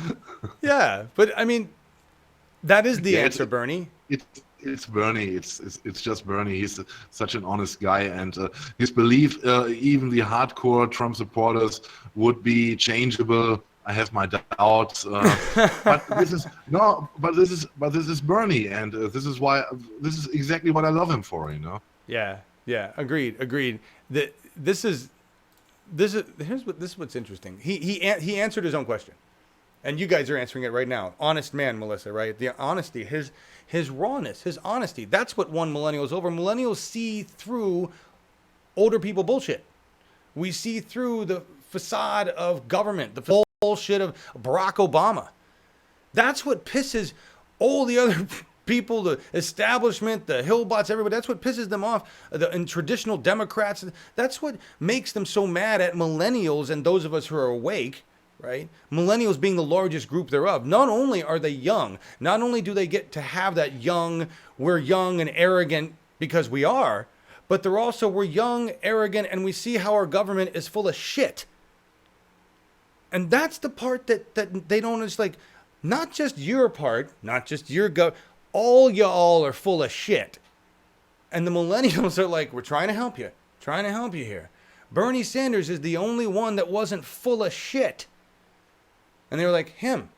Yeah, but I mean, that is the answer, Bernie. It's Bernie. It's just Bernie. He's such an honest guy, and his belief, even the hardcore Trump supporters, would be changeable. I have my doubts, but this is Bernie, and this is exactly what I love him for. Yeah. Agreed. This is what's interesting. He answered his own question, and you guys are answering it right now. Honest man, Melissa, right? The honesty, his rawness, his honesty. That's what won millennials over. Millennials see through older people bullshit. We see through the facade of government, the bullshit of Barack Obama. That's what pisses all the other people, the establishment, the Hillbots, everybody. That's what pisses them off. And traditional Democrats. That's what makes them so mad at millennials and those of us who are awake. Right? Millennials being the largest group thereof. Not only are they young, not only do they get to have that we're young and arrogant because we are, but we're young, arrogant, and we see how our government is full of shit. And that's the part that they don't, it's like, not just your part, not just your all y'all are full of shit. And the millennials are like, we're trying to help you here. Bernie Sanders is the only one that wasn't full of shit. And they were like, him.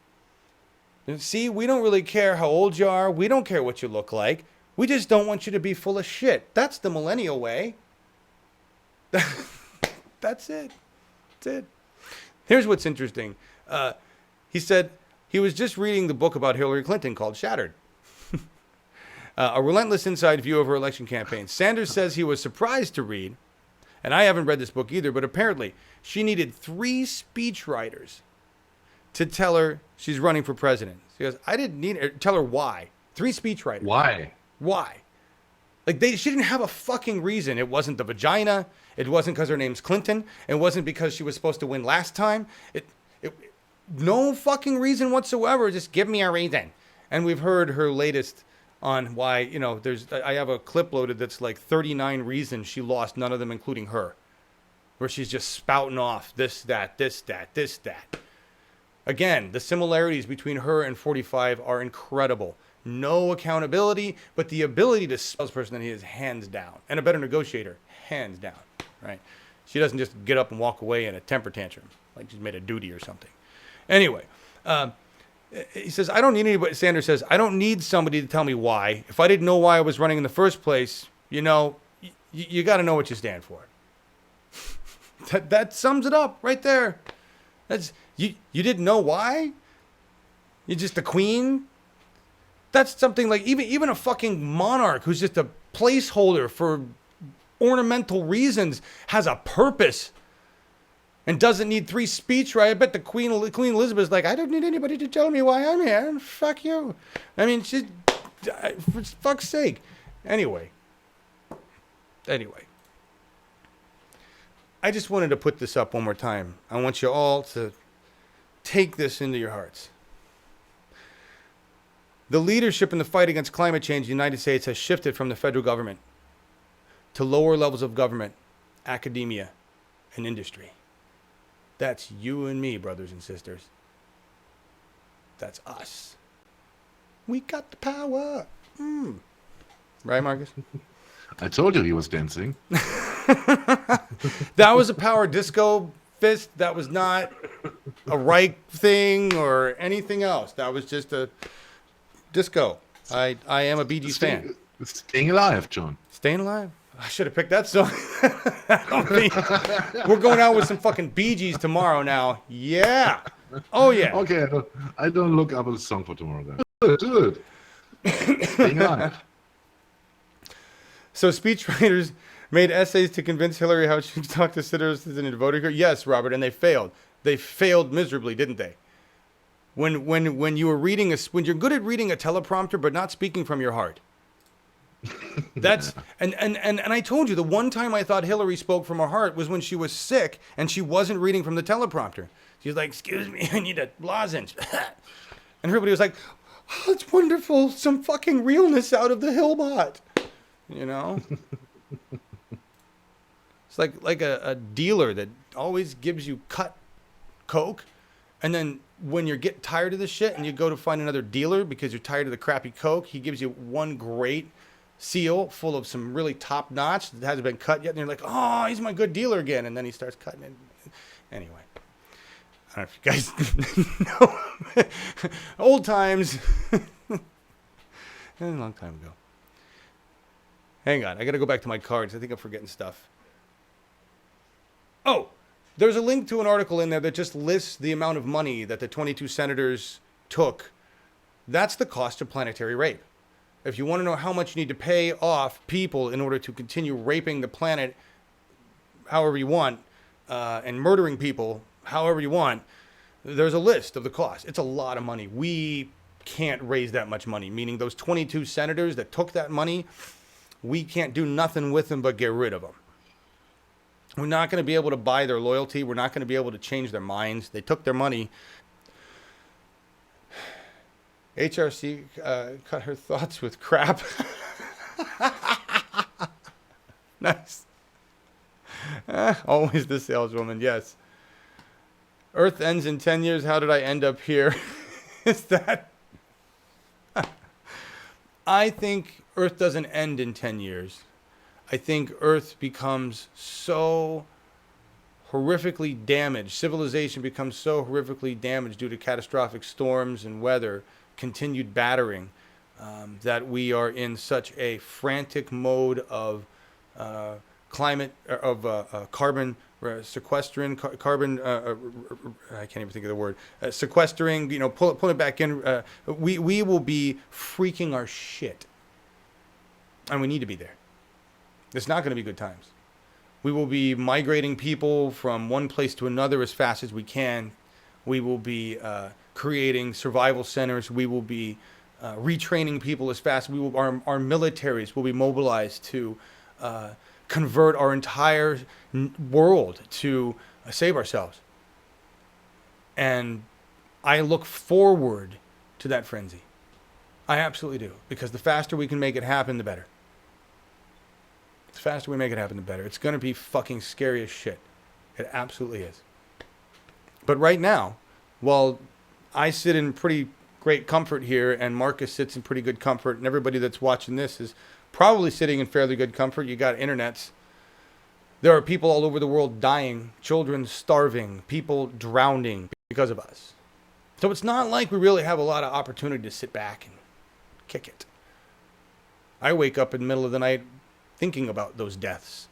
See, we don't really care how old you are. We don't care what you look like. We just don't want you to be full of shit. That's the millennial way. That's it. Here's what's interesting. He said he was just reading the book about Hillary Clinton called Shattered. A relentless inside view of her election campaign. Sanders says he was surprised to read, and I haven't read this book either, but apparently she needed 3 speechwriters to tell her she's running for president. She goes, I didn't need her. Tell her why. 3 speechwriters. Why? Like she didn't have a fucking reason. It wasn't the vagina. It wasn't because her name's Clinton. It wasn't because she was supposed to win last time. No fucking reason whatsoever. Just give me a reason. And we've heard her latest on why, I have a clip loaded that's like 39 reasons she lost, none of them including her. Where she's just spouting off this, that. Again, the similarities between her and 45 are incredible. no accountability, but the ability to salesperson that he is, hands down, and a better negotiator, hands down, right? She doesn't just get up and walk away in a temper tantrum like she's made a duty or something. Anyway, he says, I don't need anybody. Sanders says, I don't need somebody to tell me why. If I didn't know why I was running in the first place, you know, you got to know what you stand for. That sums it up right there. That's you didn't know why? You're just the queen? That's something like even a fucking monarch who's just a placeholder for ornamental reasons has a purpose and doesn't need 3 speech right. I bet the Queen Elizabeth's like, I don't need anybody to tell me why I'm here. Fuck you. I mean, she, for fuck's sake. Anyway. I just wanted to put this up one more time. I want you all to take this into your hearts. The leadership in the fight against climate change in the United States has shifted from the federal government to lower levels of government, academia, and industry. That's you and me, brothers and sisters. That's us. We got the power. Right, Marcus? I told you he was dancing. That was a power disco fist. That was not a Reich thing or anything else. That was just a disco. I am a Bee Gees fan. Staying alive, John. Staying alive? I should have picked that song. We're going out with some fucking Bee Gees tomorrow now. Yeah. Oh, yeah. Okay, I don't look up a song for tomorrow then. Do it. Staying alive. So speechwriters made essays to convince Hillary how she should talk to citizens and voted her. Yes, Robert, and they failed. They failed miserably, didn't they? When you were reading when you're good at reading a teleprompter but not speaking from your heart. That's and I told you the one time I thought Hillary spoke from her heart was when she was sick and she wasn't reading from the teleprompter. She was like, "Excuse me, I need a lozenge," and everybody was like, "Oh, it's wonderful, some fucking realness out of the Hillbot," you know. It's like a dealer that always gives you cut Coke, and then when you get tired of this shit and you go to find another dealer because you're tired of the crappy Coke, he gives you one great seal full of some really top notch that hasn't been cut yet, and you're like, oh, he's my good dealer again, and then he starts cutting it. Anyway, I don't know if you guys know. Old times. A long time ago. Hang on, I gotta go back to my cards. I think I'm forgetting stuff. Oh, there's a link to an article in there that just lists the amount of money that the 22 senators took. That's the cost of planetary rape. If you want to know how much you need to pay off people in order to continue raping the planet however you want, and murdering people however you want, there's a list of the costs. It's a lot of money. We can't raise that much money, meaning those 22 senators that took that money, we can't do nothing with them but get rid of them. We're not going to be able to buy their loyalty. We're not going to be able to change their minds. They took their money. HRC cut her thoughts with crap. Nice. Always the saleswoman, yes. Earth ends in 10 years. How did I end up here? Is that... I think Earth doesn't end in 10 years. I think Earth becomes so horrifically damaged. Civilization becomes so horrifically damaged due to catastrophic storms and weather, continued battering, that we are in such a frantic mode of climate, carbon sequestering, carbon, I can't even think of the word, sequestering, pull it back in. We will be freaking our shit. And we need to be there. It's not going to be good times. We will be migrating people from one place to another as fast as we can. We will be creating survival centers. We will be retraining people as fast. Our militaries will be mobilized to convert our entire world to save ourselves. And I look forward to that frenzy. I absolutely do. Because the faster we can make it happen, the better. The faster we make it happen, the better. It's going to be fucking scary as shit. It absolutely is. But right now, while I sit in pretty great comfort here, and Markus sits in pretty good comfort, and everybody that's watching this is probably sitting in fairly good comfort. You got internets. There are people all over the world dying, children starving, people drowning because of us. So it's not like we really have a lot of opportunity to sit back and kick it. I wake up in the middle of the night thinking about those deaths,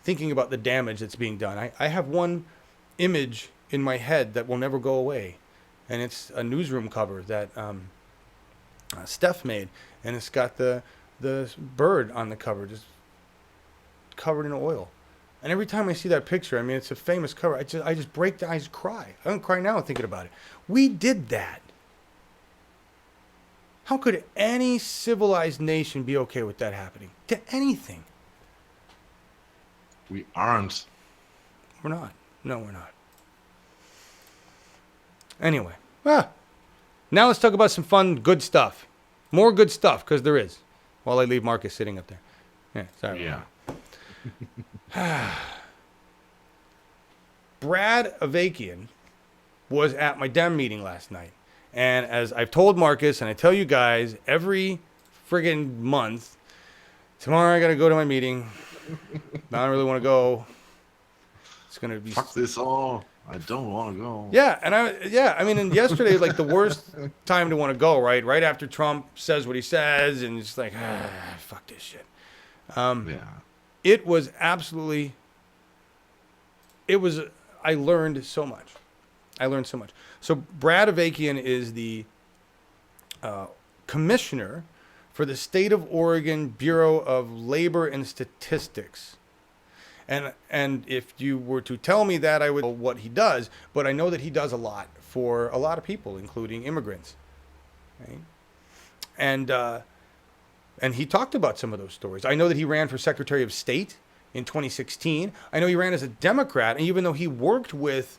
thinking about the damage that's being done. I have one image in my head that will never go away, and it's a newsroom cover that Steph made, and it's got the bird on the cover, just covered in oil. And every time I see that picture, I mean, it's a famous cover, I just break down, I just cry. I don't cry now thinking about it. We did that. How could any civilized nation be okay with that happening to anything? We aren't. We're not. No, we're not. Anyway, now let's talk about some fun, good stuff. More good stuff, because there is. While I leave Markus sitting up there. Yeah, sorry. Yeah. Brad Avakian was at my Dem meeting last night. And as I've told Markus, and I tell you guys every friggin' month, tomorrow I got to go to my meeting. I don't really want to go. It's going to be... Fuck this all. I don't want to go. Yeah, I mean, and yesterday, like the worst time to want to go, right? Right after Trump says what he says, and it's like, fuck this shit. Yeah. It was absolutely, I learned so much. So Brad Avakian is the commissioner for the State of Oregon Bureau of Labor and Statistics. And if you were to tell me that, I would know what he does, but I know that he does a lot for a lot of people, including immigrants. Right? And he talked about some of those stories. I know that he ran for Secretary of State in 2016. I know he ran as a Democrat, and even though he worked with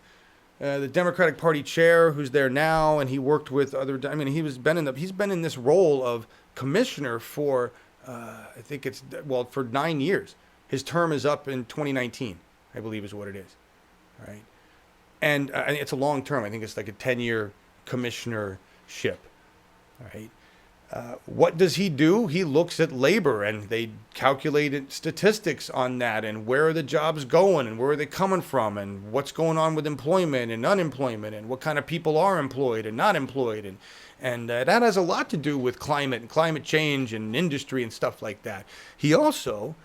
the Democratic Party chair, who's there now, and he worked with other. I mean, he's been in this role of commissioner for I think for 9 years. His term is up in 2019, I believe, is what it is, right? And it's a long term. I think it's like a 10-year commissionership, right? What does he do? He looks at labor, and they calculated statistics on that, and where are the jobs going, and where are they coming from, and what's going on with employment and unemployment, and what kind of people are employed and not employed, and that has a lot to do with climate and climate change and industry and stuff like that. He also,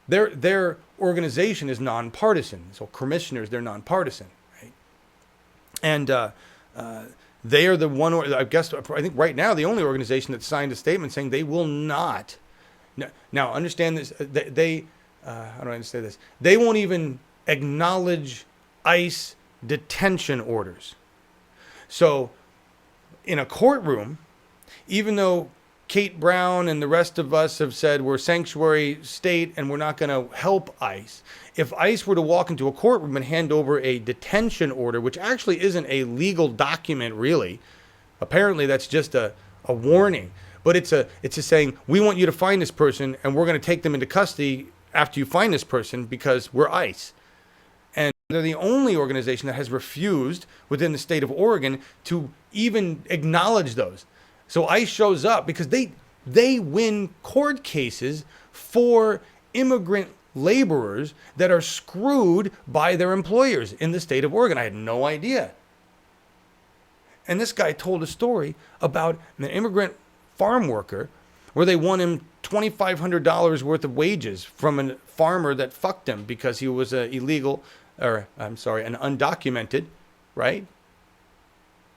their organization is nonpartisan, so commissioners, they're nonpartisan, right? And they are the one, I think right now, the only organization that signed a statement saying they will not. Now, understand this. How do I say this? They won't even acknowledge ICE detention orders. So, in a courtroom, even though Kate Brown and the rest of us have said we're a sanctuary state and we're not going to help ICE. If ICE were to walk into a courtroom and hand over a detention order, which actually isn't a legal document really, apparently that's just a warning. But it's a saying, we want you to find this person and we're going to take them into custody after you find this person because we're ICE. And they're the only organization that has refused within the state of Oregon to even acknowledge those. So ICE shows up because they win court cases for immigrant laborers that are screwed by their employers in the state of Oregon. I had no idea. And this guy told a story about an immigrant farm worker where they won him $2,500 worth of wages from a farmer that fucked him because he was an undocumented, right?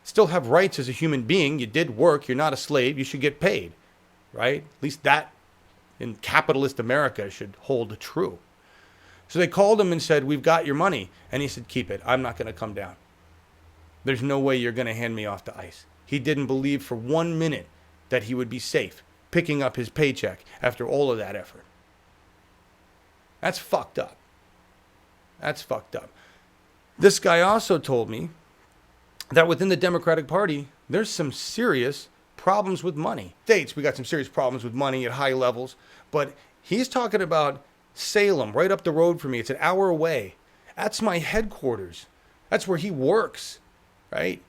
Still have rights as a human being. You did work. You're not a slave. You should get paid, right? At least that in capitalist America should hold true. So they called him and said, we've got your money. And he said, keep it. I'm not going to come down. There's no way you're going to hand me off to ICE. He didn't believe for 1 minute that he would be safe picking up his paycheck after all of that effort. That's fucked up. That's fucked up. This guy also told me that within the Democratic Party, there's some serious problems with money. States, we got some serious problems with money at high levels, but he's talking about Salem, right up the road from me. It's an hour away. That's my headquarters. That's where he works, right?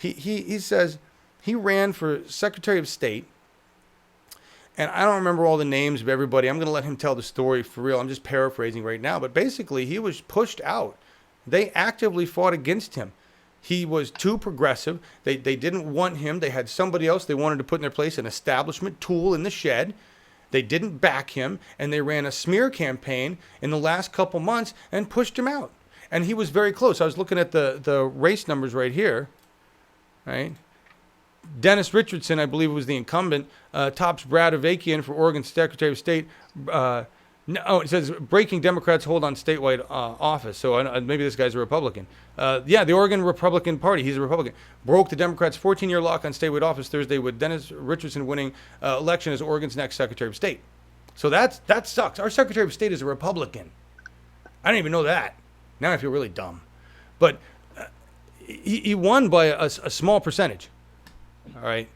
He says he ran for Secretary of State. And I don't remember all the names of everybody. I'm going to let him tell the story for real. I'm just paraphrasing right now. But basically, he was pushed out. They actively fought against him. He was too progressive. They didn't want him. They had somebody else they wanted to put in their place, an establishment tool in the shed. They didn't back him. And they ran a smear campaign in the last couple months and pushed him out. And he was very close. I was looking at the race numbers right here, right? Dennis Richardson, I believe, was the incumbent, tops Brad Avakian for Oregon Secretary of State. It says breaking Democrats' hold on statewide office. So maybe this guy's a Republican. The Oregon Republican Party, he's a Republican, broke the Democrats' 14-year lock on statewide office Thursday with Dennis Richardson winning election as Oregon's next Secretary of State. So that sucks. Our Secretary of State is a Republican. I didn't even know that. Now I feel really dumb. But he won by a small percentage. All right.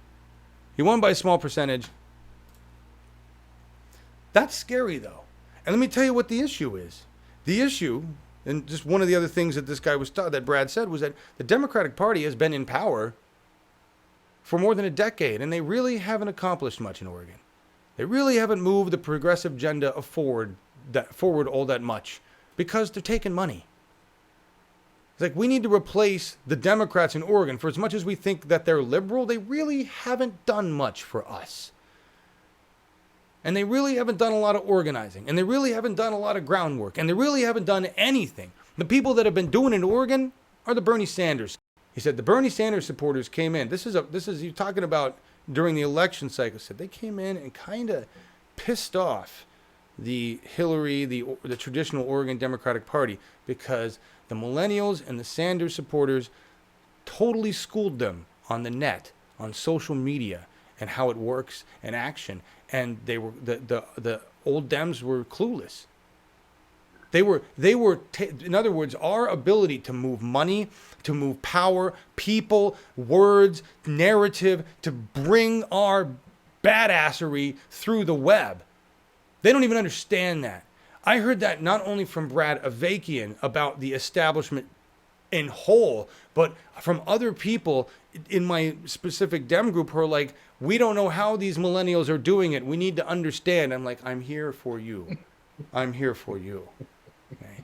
He won by a small percentage. That's scary, though. And let me tell you what the issue is. The issue, and just one of the other things that this guy that Brad said, was that the Democratic Party has been in power for more than a decade, and they really haven't accomplished much in Oregon. They really haven't moved the progressive agenda forward all that much because they're taking money. It's like we need to replace the Democrats in Oregon. For as much as we think that they're liberal, they really haven't done much for us. And they really haven't done a lot of organizing. And they really haven't done a lot of groundwork. And they really haven't done anything. The people that have been doing it in Oregon are the Bernie Sanders. He said the Bernie Sanders supporters came in. This is you're talking about during the election cycle. Said they came in and kind of pissed off the Hillary, the traditional Oregon Democratic Party, because the millennials and the Sanders supporters totally schooled them on the net, on social media, and how it works in action. And they were the old Dems were clueless. They were in other words, our ability to move money, to move power, people, words, narrative, to bring our badassery through the web. They don't even understand that. I heard that not only from Brad Avakian about the establishment in whole, but from other people in my specific Dem group who are like, we don't know how these millennials are doing it. We need to understand. I'm like, I'm here for you. I'm here for you. Okay.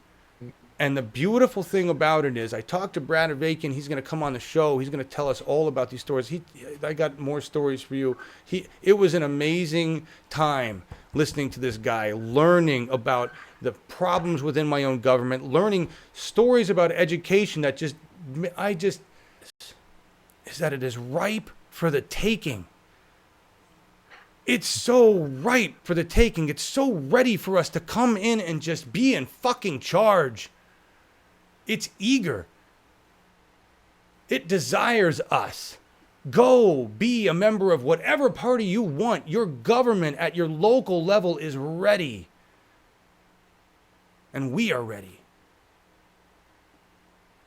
And the beautiful thing about it is I talked to Brad Avakian. He's going to come on the show. He's going to tell us all about these stories. I got more stories for you. It was an amazing time listening to this guy, learning about the problems within my own government, learning stories about education that is that it is ripe for the taking. It's so ripe for the taking. It's so ready for us to come in and just be in fucking charge. It's eager. It desires us. Go be a member of whatever party you want. Your government at your local level is ready. And we are ready.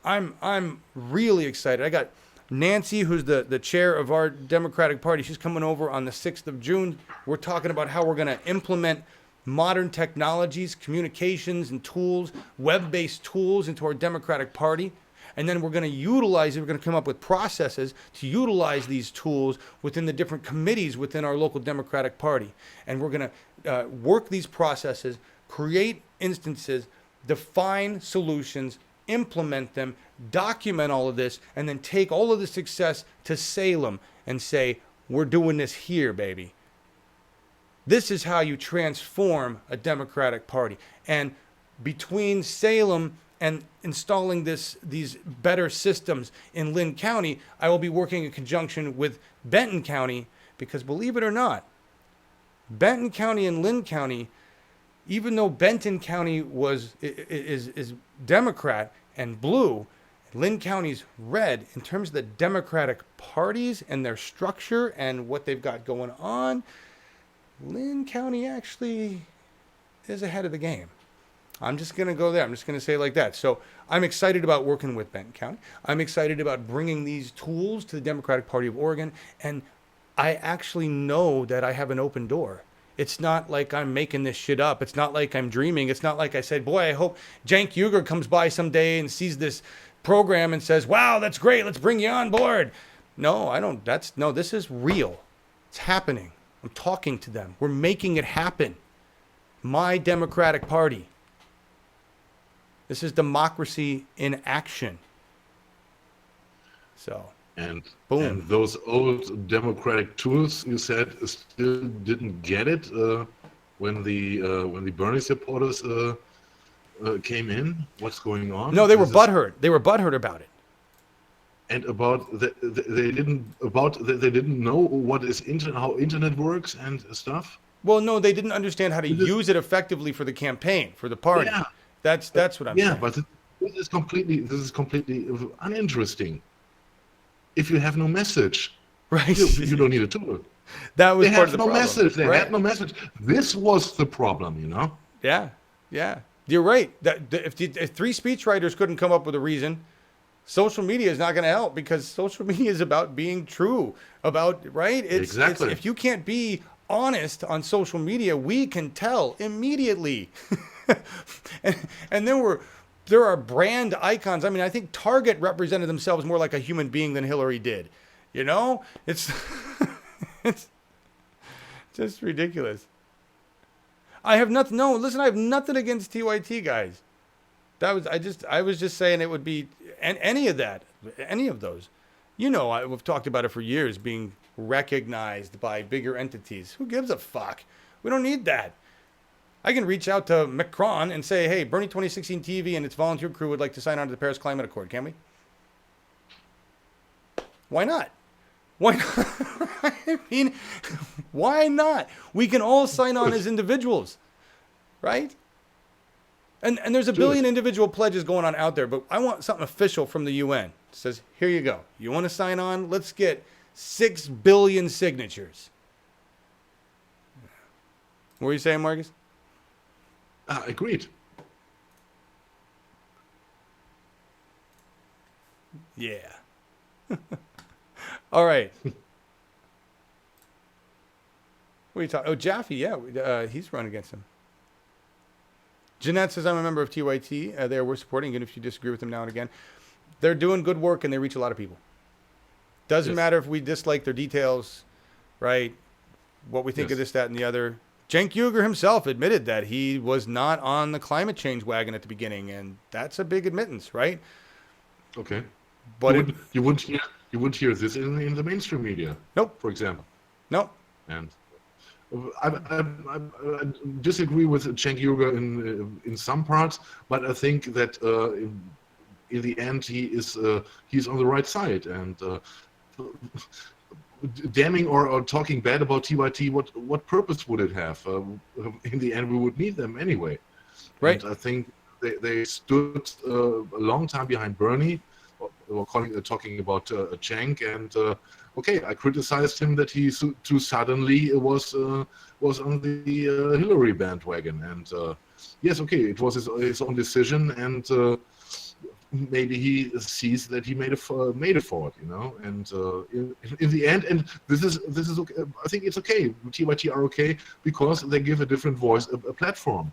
I'm really excited. I got Nancy, who's the chair of our Democratic Party. She's coming over on the 6th of June. We're talking about how we're going to implement modern technologies, communications and tools, web-based tools into our Democratic Party. And then we're going to come up with processes to utilize these tools within the different committees within our local Democratic Party. And we're going to work these processes, create instances, define solutions, implement them, document all of this, and then take all of the success to Salem and say, we're doing this here, baby. This is how you transform a Democratic Party. And between Salem and installing these better systems in Lynn County, I will be working in conjunction with Benton County, because believe it or not, Benton County and Lynn County, even though Benton County is Democrat and blue, Lynn County's red, in terms of the Democratic parties and their structure and what they've got going on, Lynn County actually is ahead of the game. I'm just going to go there. I'm just going to say it like that. So I'm excited about working with Benton County. I'm excited about bringing these tools to the Democratic Party of Oregon. And I actually know that I have an open door. It's not like I'm making this shit up. It's not like I'm dreaming. It's not like I said, boy, I hope Cenk Uygur comes by someday and sees this program and says, wow, that's great, let's bring you on board. No, I don't. This is real. It's happening. I'm talking to them. We're making it happen. My Democratic Party. This is democracy in action. So, And boom. And those old democratic tools you said still didn't get it when the Bernie supporters came in. What's going on? No, they were butthurt. They were butthurt about it. And they didn't know what is how internet works and stuff. Well, no, they didn't understand how to use it effectively for the campaign, for the party. Yeah. That's what I'm saying. Yeah, but this is completely uninteresting. If you have no message, Right. you don't need a tool. That was They part have of the no problem. message. They Right. had no message. This was the problem, you know. Yeah, yeah. You're right. If three speechwriters couldn't come up with a reason, social media is not going to help, because social media is about being true, right? Exactly. If you can't be honest on social media, we can tell immediately. and there are brand icons. I mean, I think Target represented themselves more like a human being than Hillary did. You know, it's it's just ridiculous. I have nothing. No, listen, I have nothing against TYT guys. I was just saying it would be any of those. You know, we've talked about it for years, being recognized by bigger entities. Who gives a fuck? We don't need that. I can reach out to Macron and say, hey, Bernie 2016 TV and its volunteer crew would like to sign on to the Paris Climate Accord, can we? Why not? Why not? I mean, why not? We can all sign on as individuals, right? And there's a billion individual pledges going on out there, but I want something official from the UN. It says, here you go. You want to sign on? Let's get 6 billion signatures. What were you saying, Marcus? Agreed. Yeah. All right. What are you talking? Oh, Jaffe, yeah. He's run against him. Jeanette says, I'm a member of TYT. We're supporting, even if you disagree with them now and again. They're doing good work and they reach a lot of people. Doesn't matter if we dislike their details, right? What we think of this, that, and the other. Cenk Uygur himself admitted that he was not on the climate change wagon at the beginning, and that's a big admittance, right? Okay. But you wouldn't hear this in the mainstream media. Nope. For example. Nope. And I disagree with Cenk Uygur in some parts, but I think that in the end he's on the right side, and damning or talking bad about TYT, what purpose would it have? In the end, we would need them anyway. Right. And I think they stood a long time behind Bernie, talking about Cenk, and okay, I criticized him that he too suddenly was on the Hillary bandwagon, and yes, okay, it was his own decision, and maybe he sees that he made a fault, you know, and in the end, and this is okay. I think it's okay. TYT are okay because they give a different voice a platform.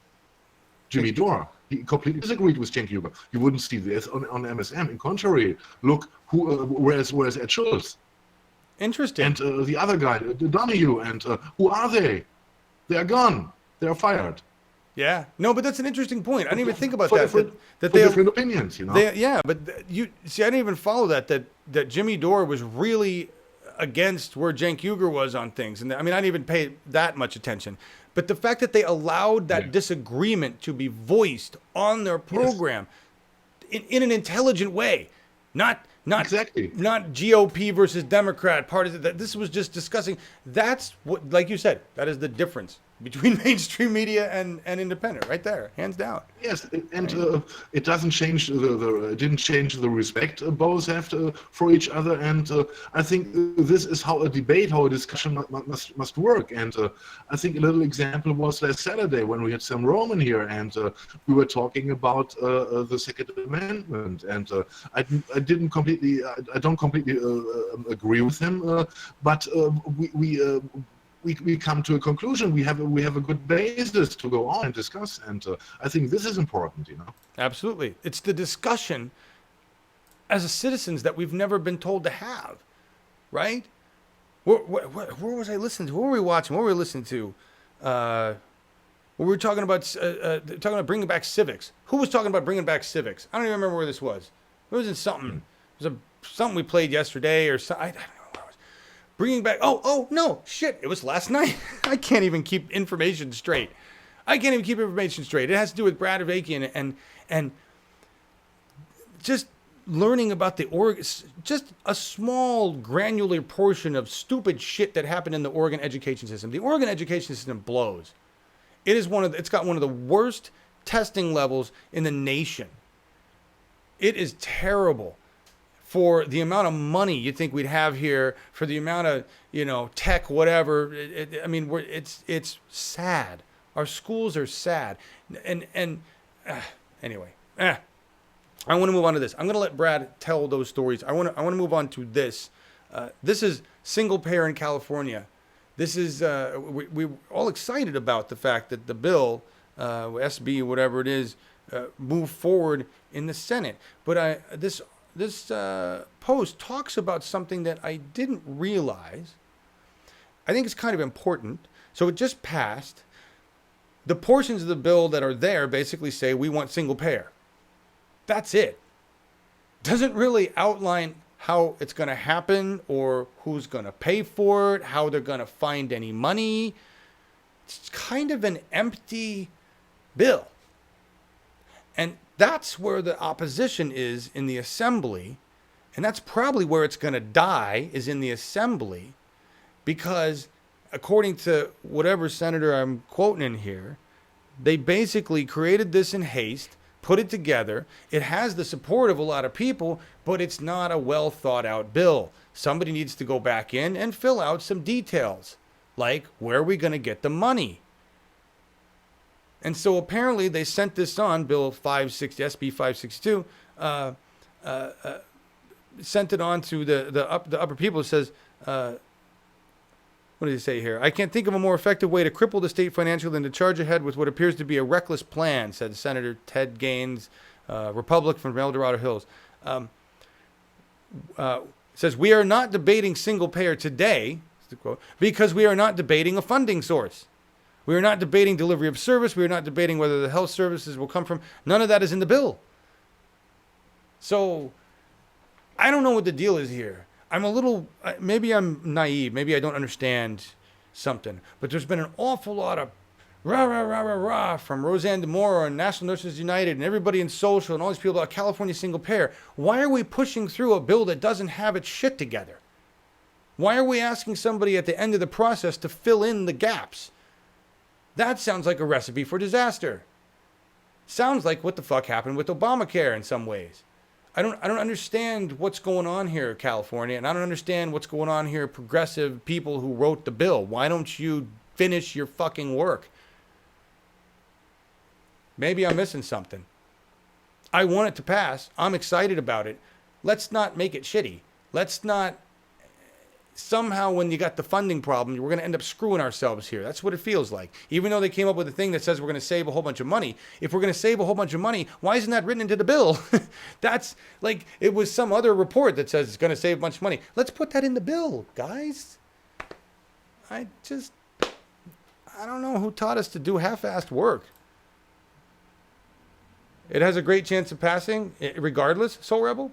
Jimmy Dore, he completely disagreed with Cenk Uygur. You wouldn't see this on MSM. In contrary, look where's Ed Schultz. Interesting. And the other guy, Donahue, and who are they? They are gone. They are fired. Yeah. No, but that's an interesting point. I didn't even think about For that. different- That for they different opinions, you know. yeah, but you see, I didn't even follow that Jimmy Dore was really against where Cenk Uygur was on things, and I mean, I didn't even pay that much attention. But the fact that they allowed that disagreement to be voiced on their program in an intelligent way, not Exactly. not GOP versus Democrat party. That this was just discussing. That's what, like you said, that is the difference between mainstream media and independent, right there, hands down. Yes, and it doesn't change it didn't change the respect both have for each other, and I think this is how a discussion must work. And I think a little example was last Saturday when we had Sam Roman here, and we were talking about the Second Amendment, and I don't completely agree with him, but we come to a conclusion. We have a good basis to go on and discuss, and I think this is important, you know. Absolutely, it's the discussion as citizens that we've never been told to have, right? Where was I listening to? What were we watching? What were we listening to? We were talking about bringing back civics. Who was talking about bringing back civics? I don't even remember where this was. It was in something. It was something we played yesterday or something. I don't know what it was. Bringing back. Oh no, shit! It was last night. I can't even keep information straight. It has to do with Brad Avakian and just learning about just a small granular portion of stupid shit that happened in the Oregon education system. The Oregon education system blows. It's got one of the worst testing levels in the nation. It is terrible for the amount of money you think we'd have here, for the amount of, tech, whatever. It's sad. Our schools are sad. Anyway. I want to move on to this. I'm going to let Brad tell those stories. I want to move on to this. This is single payer in California. This is we're all excited about the fact that the bill, SB, whatever it is, moved forward in the Senate. But this post talks about something that I didn't realize. I think it's kind of important. So it just passed. The portions of the bill that are there basically say we want single payer. That's it. Doesn't really outline how it's going to happen or who's going to pay for it, how they're going to find any money. It's kind of an empty bill. And that's where the opposition is in the assembly. And that's probably where it's going to die, is in the assembly. Because according to whatever senator I'm quoting in here, they basically created this in haste, put it together. It has the support of a lot of people, but it's not a well thought out bill. Somebody needs to go back in and fill out some details, like where are we going to get the money? And so apparently they sent this on, Bill 560, SB 562, sent it on to the upper people. It says, what did he say here? I can't think of a more effective way to cripple the state financially than to charge ahead with what appears to be a reckless plan, said Senator Ted Gaines, Republican from El Dorado Hills. Says, we are not debating single payer today, the quote, because we are not debating a funding source. We are not debating delivery of service. We are not debating whether the health services will come from. None of that is in the bill. So I don't know what the deal is here. I'm a little, maybe I'm naive. Maybe I don't understand something. But there's been an awful lot of rah, rah, rah, rah, rah from Roseanne DeMora and National Nurses United and everybody in social and all these people about California single payer. Why are we pushing through a bill that doesn't have its shit together? Why are we asking somebody at the end of the process to fill in the gaps? That sounds like a recipe for disaster. Sounds like what the fuck happened with Obamacare in some ways. I don't understand what's going on here, California, and I don't understand what's going on here, progressive people who wrote the bill. Why don't you finish your fucking work? Maybe I'm missing something. I want it to pass. I'm excited about it. Let's not make it shitty. Let's not somehow, when you got the funding problem, we're going to end up screwing ourselves here. That's what it feels like. Even though they came up with a thing that says we're going to save a whole bunch of money. If we're going to save a whole bunch of money, why isn't that written into the bill? That's like, it was some other report that says it's going to save a bunch of money. Let's put that in the bill, guys. I don't know who taught us to do half-assed work. It has a great chance of passing, regardless, Soul Rebel.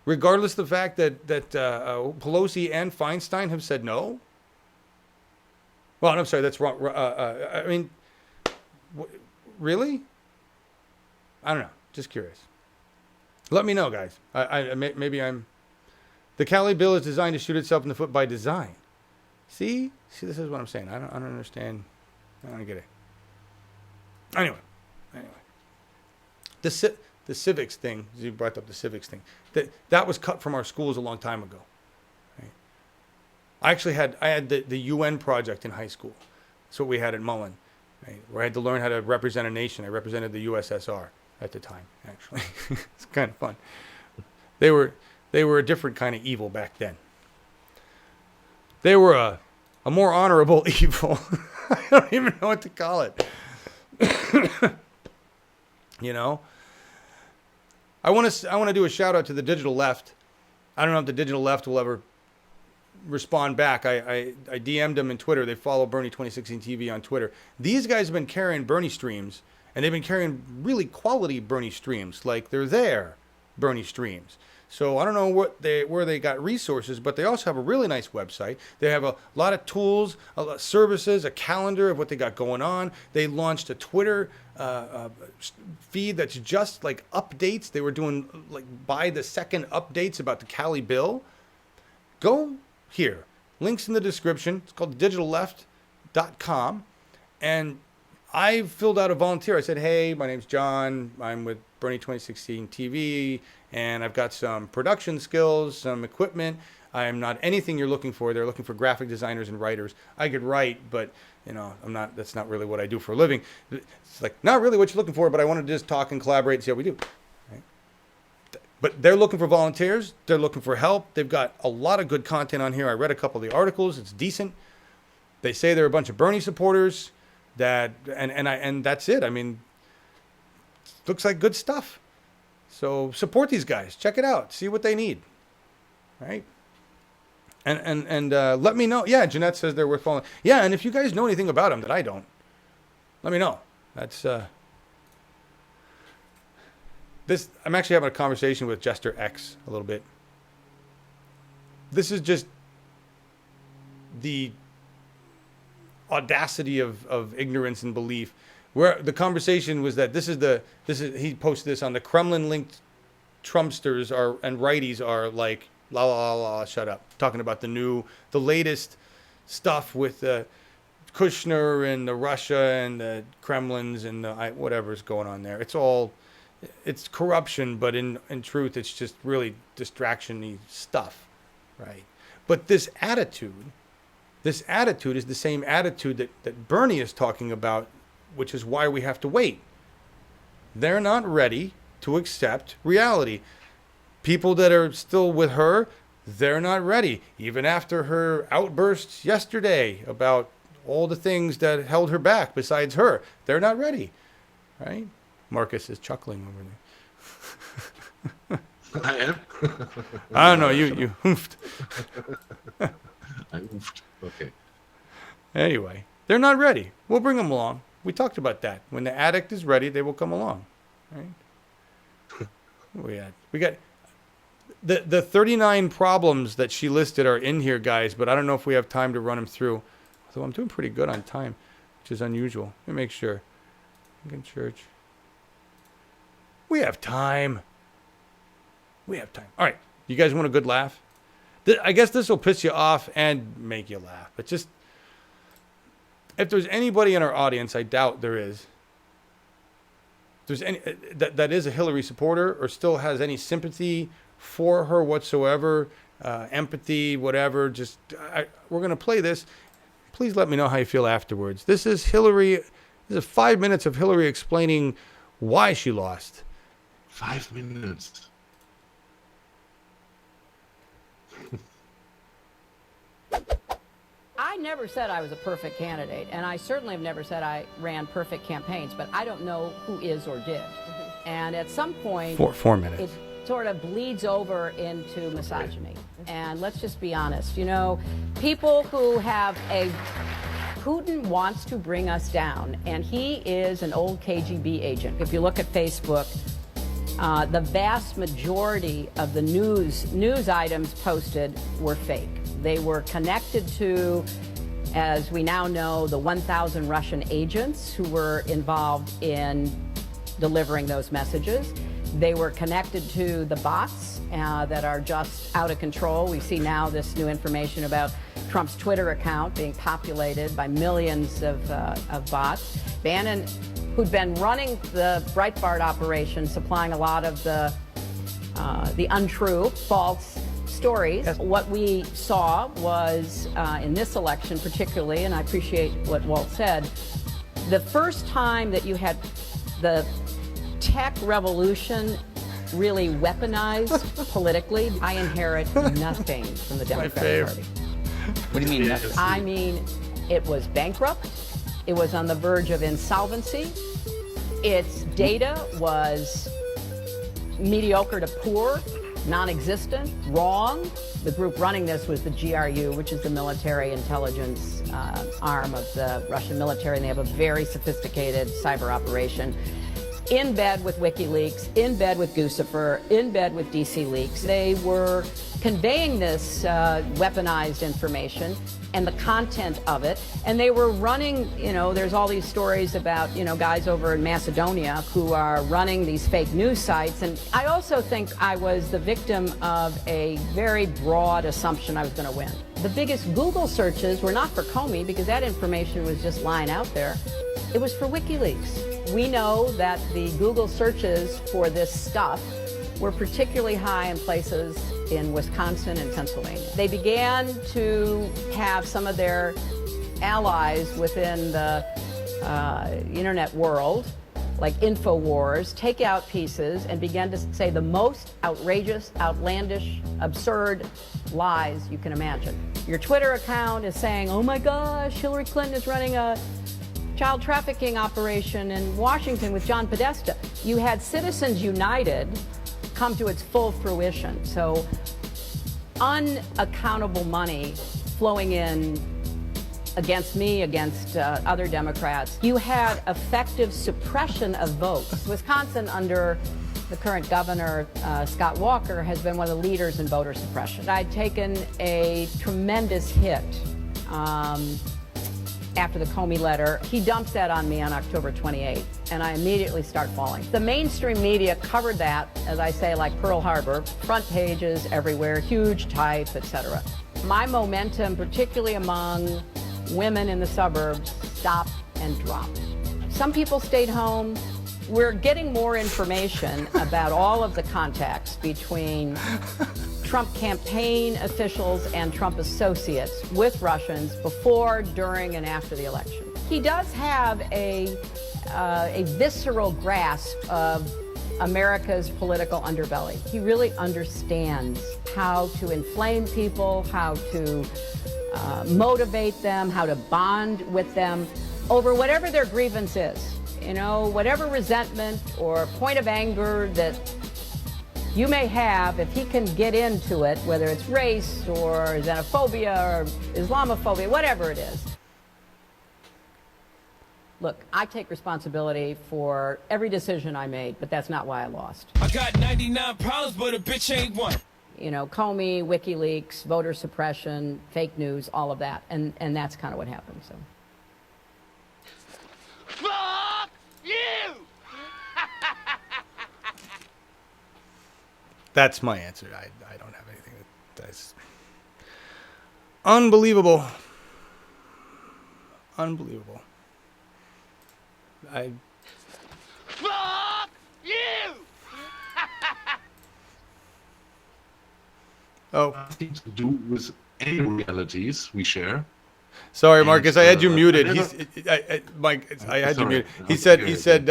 Regardless of the fact that Pelosi and Feinstein have said no? Well, I'm sorry, that's wrong. Really? I don't know. Just curious. Let me know, guys. Maybe I'm... The Cali bill is designed to shoot itself in the foot by design. See, this is what I'm saying. I don't understand. I don't get it. Anyway. The civics thing, you brought up the civics thing, that was cut from our schools a long time ago. Right? I had the UN project in high school. That's what we had at Mullen, right? Where I had to learn how to represent a nation. I represented the USSR at the time, actually. It's kind of fun. They were a different kind of evil back then. They were a more honorable evil. I don't even know what to call it. You know? I want to do a shout out to the digital left. I don't know if the digital left will ever respond back. I DM'd them in Twitter. They follow Bernie 2016 TV on Twitter. These guys have been carrying Bernie streams, and they've been carrying really quality Bernie streams, like they're there Bernie streams. So I don't know where they got resources, but they also have a really nice website. They have a lot of tools, a lot of services, a calendar of what they got going on. They launched a Twitter feed that's just like updates. They were doing like by the second updates about the Cali bill. Go here. Links in the description. It's called digitalleft.com. And I filled out a volunteer. I said, hey, my name's John. I'm with Bernie 2016 TV, and I've got some production skills, some equipment. I am not anything you're looking for. They're looking for graphic designers and writers. I could write, but that's not really what I do for a living. It's like not really what you're looking for, but I want to just talk and collaborate and see how we do. Right? But they're looking for volunteers. They're looking for help. They've got a lot of good content on here. I read a couple of the articles. It's decent. They say they're a bunch of Bernie supporters. And that's it. I mean, looks like good stuff. So support these guys. Check it out. See what they need. Right? And let me know. Yeah, Jeanette says they're worth following. Yeah, and if you guys know anything about them that I don't, let me know. That's this. I'm actually having a conversation with Jester X a little bit. This is just the audacity of ignorance and belief. Where the conversation was that he posted this on the Kremlin linked Trumpsters and righties are like la la la shut up, talking about the latest stuff with Kushner and the Russia and the Kremlins and whatever's going on there. It's corruption, but in truth it's just really distraction-y stuff, right? But this attitude is the same attitude that Bernie is talking about, which is why we have to wait. They're not ready to accept reality. People that are still with her, they're not ready. Even after her outbursts yesterday about all the things that held her back besides her, they're not ready, right? Markus is chuckling over there. I am? I don't know, you hoofed. I oofed. Okay. Anyway, they're not ready. We'll bring them along. We talked about that. When the addict is ready, they will come along. Right? We got the 39 problems that she listed are in here, guys, but I don't know if we have time to run them through. Although I'm doing pretty good on time, which is unusual. Let me make sure. In church. We have time. We have time. All right. You guys want a good laugh? I guess this will piss you off and make you laugh. But just, if there's anybody in our audience, I doubt there is. If there's any that is a Hillary supporter or still has any sympathy for her whatsoever, empathy, whatever. Just we're gonna play this. Please let me know how you feel afterwards. This is Hillary. This is 5 minutes of Hillary explaining why she lost. 5 minutes. I never said I was a perfect candidate, and I certainly have never said I ran perfect campaigns, but I don't know who is or did. And at some point, 4 minutes. It sort of bleeds over into misogyny. And let's just be honest, people who have Putin wants to bring us down, and he is an old KGB agent. If you look at Facebook, the vast majority of the news items posted were fake. They were connected to, as we now know, the 1,000 Russian agents who were involved in delivering those messages. They were connected to the bots that are just out of control. We see now this new information about Trump's Twitter account being populated by millions of bots. Bannon, who'd been running the Breitbart operation, supplying a lot of the untrue, false stories. Yes. What we saw was, in this election particularly, and I appreciate what Walt said, the first time that you had the tech revolution really weaponized politically. I inherit nothing from the Democratic Party. What do you mean nothing? I mean, it was bankrupt. It was on the verge of insolvency. Its data was mediocre to poor, non-existent, wrong. The group running this was the GRU, which is the military intelligence arm of the Russian military, and they have a very sophisticated cyber operation. In bed with WikiLeaks, in bed with Guccifer, in bed with DC Leaks. They were conveying this weaponized information and the content of it, and they were running, there's all these stories about, guys over in Macedonia who are running these fake news sites, and I also think I was the victim of a very broad assumption I was going to win. The biggest Google searches were not for Comey, because that information was just lying out there. It was for WikiLeaks. We know that the Google searches for this stuff were particularly high in places in Wisconsin and Pennsylvania. They began to have some of their allies within the internet world, like InfoWars, take out pieces and began to say the most outrageous, outlandish, absurd lies you can imagine. Your Twitter account is saying, oh my gosh, Hillary Clinton is running a child trafficking operation in Washington with John Podesta. You had Citizens United come to its full fruition. So unaccountable money flowing in against me, against other Democrats. You had effective suppression of votes. Wisconsin, under the current governor, Scott Walker, has been one of the leaders in voter suppression. I'd taken a tremendous hit after the Comey letter. He dumps that on me on October 28th, and I immediately start falling. The mainstream media covered that, as I say, like Pearl Harbor, front pages everywhere, huge type, etc. My momentum, particularly among women in the suburbs, stopped and dropped. Some people stayed home. We're getting more information about all of the contacts between Trump campaign officials and Trump associates with Russians before, during, and after the election. He does have a visceral grasp of America's political underbelly. He really understands how to inflame people, how to motivate them, how to bond with them over whatever their grievance is. Whatever resentment or point of anger that you may have, if he can get into it, whether it's race or xenophobia or Islamophobia, whatever it is. Look, I take responsibility for every decision I made, but that's not why I lost. I got 99 problems, but a bitch ain't one. Comey, WikiLeaks, voter suppression, fake news, all of that. And that's kind of what happened, so. Fuck you! That's my answer. I don't have anything that's unbelievable. Unbelievable. Fuck you! Oh. Nothing to do with any realities we share. Sorry, Marcus. I had you muted. Mike, I had you muted. He Okay, said.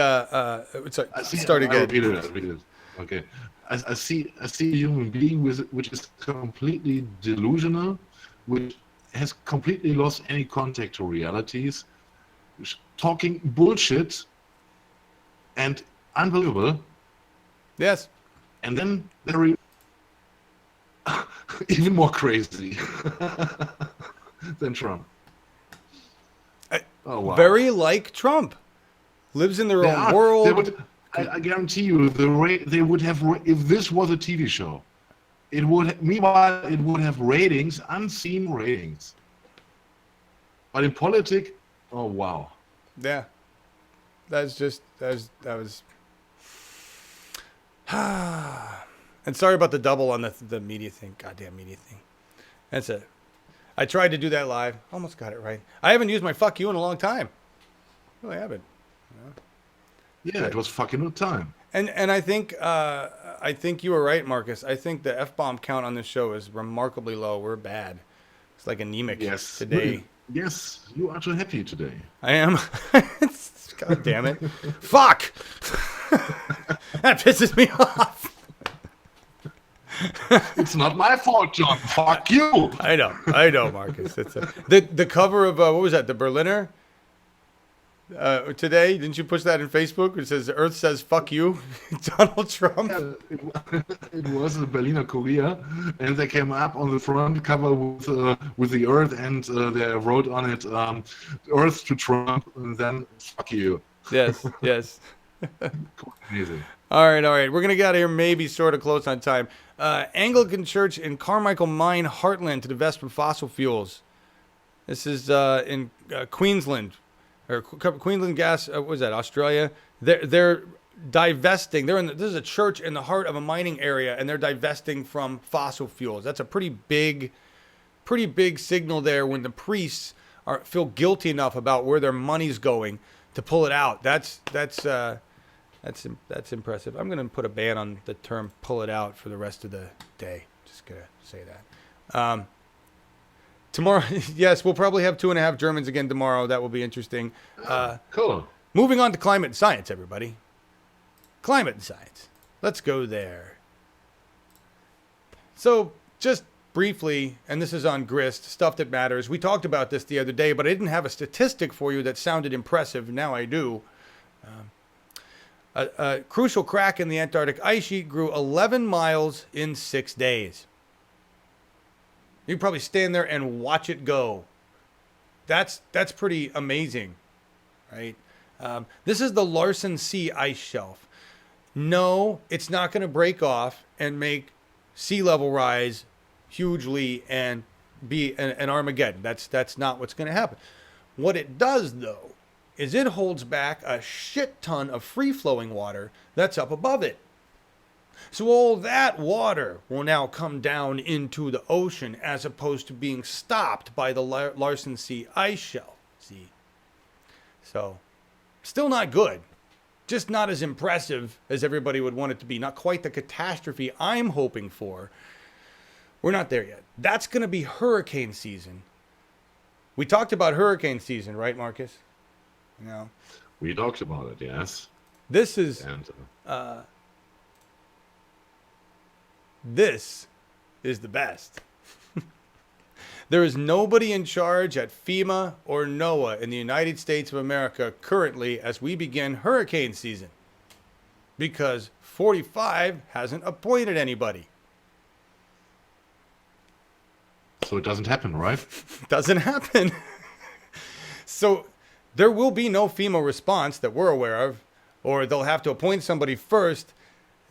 See, start again. I'll repeat it. Okay. I see a human being which is completely delusional, which has completely lost any contact to realities, talking bullshit and unbelievable. Yes. And then they're even more crazy than Trump. Oh, wow. Very like Trump. Lives in their own world. I guarantee you, they would have, if this was a TV show, meanwhile, it would have ratings, unseen ratings. But in politics, oh, wow. Yeah. That was. And sorry about the double on the media thing. Goddamn media thing. That's it. I tried to do that live. Almost got it right. I haven't used my fuck you in a long time. Really haven't. Yeah, it was fucking no time. And I think you were right, Marcus. I think the F-bomb count on this show is remarkably low. We're bad. It's like anemic today. Yes, you are too happy today. I am. God damn it. Fuck! That pisses me off. It's not my fault, John. Fuck you. I know, Marcus. It's the cover of what was that? The Berliner. today. Didn't you push that in Facebook? It says the Earth says "fuck you," Donald Trump. It was the Berliner Kurier, and they came up on the front cover with the Earth, and they wrote on it "Earth to Trump," and then "fuck you." Yes, yes. Amazing. All right. We're going to get out of here maybe sort of close on time. Anglican Church in Carmichael Mine, Heartland to divest from fossil fuels. This is in Queensland, or Queensland Gas, what was that, Australia? They're divesting. This is a church in the heart of a mining area, and they're divesting from fossil fuels. That's a pretty big signal there when the priests feel guilty enough about where their money's going to pull it out. That's impressive. I'm going to put a ban on the term "pull it out" for the rest of the day. Just going to say that. Tomorrow, yes, we'll probably have 2.5 Germans again tomorrow. That will be interesting. Cool. Moving on to climate and science, everybody. Climate and science. Let's go there. So, just briefly, and this is on Grist, stuff that matters. We talked about this the other day, but I didn't have a statistic for you that sounded impressive. Now I do. A crucial crack in the Antarctic ice sheet grew 11 miles in 6 days. You can probably stand there and watch it go. That's pretty amazing, right? This is the Larsen C ice shelf. No, it's not going to break off and make sea level rise hugely and be an Armageddon. That's not what's going to happen. What it does, though, is it holds back a shit ton of free-flowing water that's up above it. So all that water will now come down into the ocean as opposed to being stopped by the Larsen C ice shelf. See? So, still not good. Just not as impressive as everybody would want it to be. Not quite the catastrophe I'm hoping for. We're not there yet. That's going to be hurricane season. We talked about hurricane season, right, Marcus? No. We talked about it, yes. This is this is the best. There is nobody in charge at FEMA or NOAA in the United States of America currently as we begin hurricane season because 45 hasn't appointed anybody. So it doesn't happen, right? Doesn't happen. So there will be no FEMA response that we're aware of, or they'll have to appoint somebody first.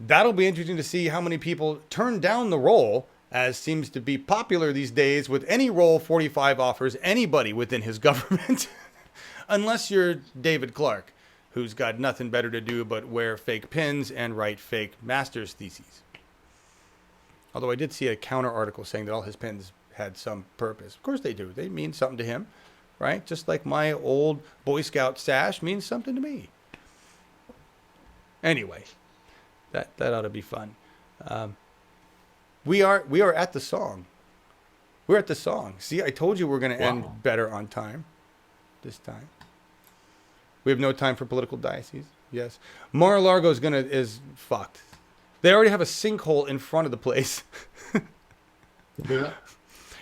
That'll be interesting to see how many people turn down the role, as seems to be popular these days with any role 45 offers anybody within his government. Unless you're David Clark, who's got nothing better to do but wear fake pins and write fake master's theses. Although I did see a counter article saying that all his pens had some purpose. Of course they do. They mean something to him, right? Just like my old Boy Scout sash means something to me. Anyway, that ought to be fun. We are at the song. We're at the song. See, I told you we're going to end better on time this time. We have no time for political diocese. Yes. Mar-a-Lago is fucked. They already have a sinkhole in front of the place. Yeah.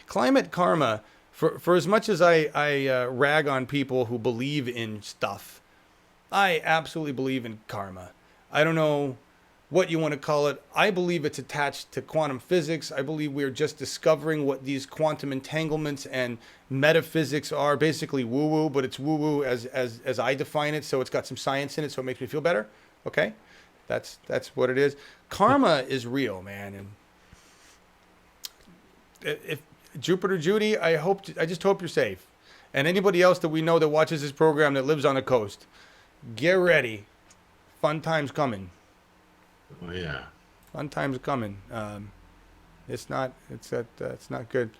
Climate karma, for as much as I rag on people who believe in stuff, I absolutely believe in karma. I don't know what you want to call it. I believe it's attached to quantum physics. I believe we're just discovering what these quantum entanglements and metaphysics are. Basically woo-woo, but it's woo-woo as I define it, so it's got some science in it, so it makes me feel better. Okay? That's what it is. Karma is real, man. And if Jupiter Judy, I just hope you're safe. And anybody else that we know that watches this program that lives on the coast, get ready. Fun times coming. Oh, yeah. Fun times coming. It's not good.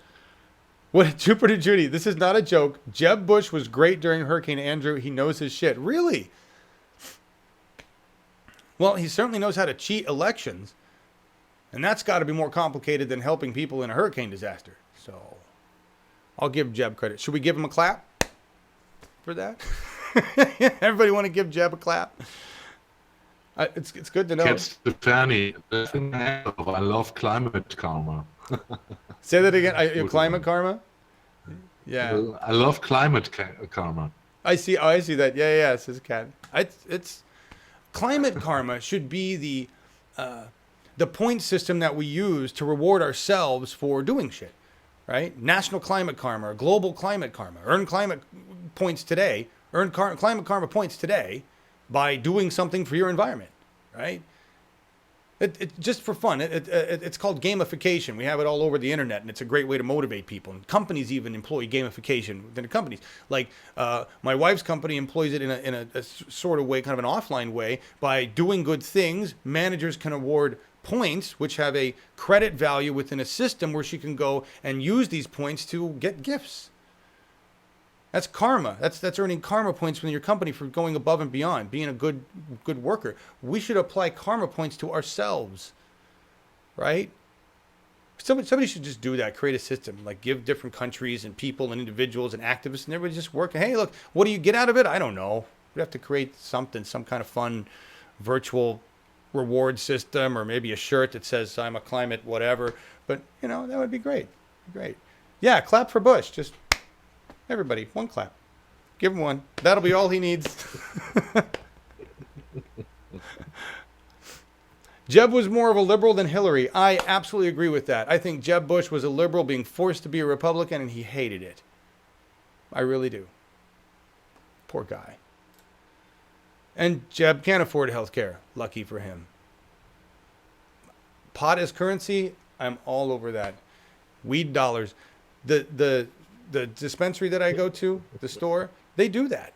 What, Jupiter Judy? This is not a joke. Jeb Bush was great during Hurricane Andrew. He knows his shit. Really? Well, he certainly knows how to cheat elections, and that's got to be more complicated than helping people in a hurricane disaster. So, I'll give Jeb credit. Should we give him a clap for that? Everybody want to give Jeb a clap? It's good to know. Cat Stefani, I love climate karma. Say that again. Climate karma? Yeah. I love climate karma. I see. Oh, I see that. Yeah, yeah. Says Cat. It's climate karma should be the point system that we use to reward ourselves for doing shit, right? National climate karma, or global climate karma. Earn climate points today. Climate karma points today by doing something for your environment, right? It just for fun. It's called gamification. We have it all over the internet, and it's a great way to motivate people. And companies even employ gamification within the companies. Like my wife's company employs it in a sort of way, kind of an offline way, by doing good things. Managers can award points, which have a credit value within a system where she can go and use these points to get gifts. That's karma. That's earning karma points within your company for going above and beyond, being a good worker. We should apply karma points to ourselves, right? Somebody should just do that. Create a system, like give different countries and people and individuals and activists and everybody just work. Hey, look, what do you get out of it? I don't know. We have to create something, some kind of fun virtual reward system, or maybe a shirt that says I'm a climate whatever. But that would be great. Great. Yeah, clap for Bush. Just everybody, one clap. Give him one. That'll be all he needs. Jeb was more of a liberal than Hillary. I absolutely agree with that. I think Jeb Bush was a liberal being forced to be a Republican, and he hated it. I really do. Poor guy. And Jeb can't afford health care. Lucky for him. Pot as currency, I'm all over that. Weed dollars. The dispensary that I go to, the store, they do that.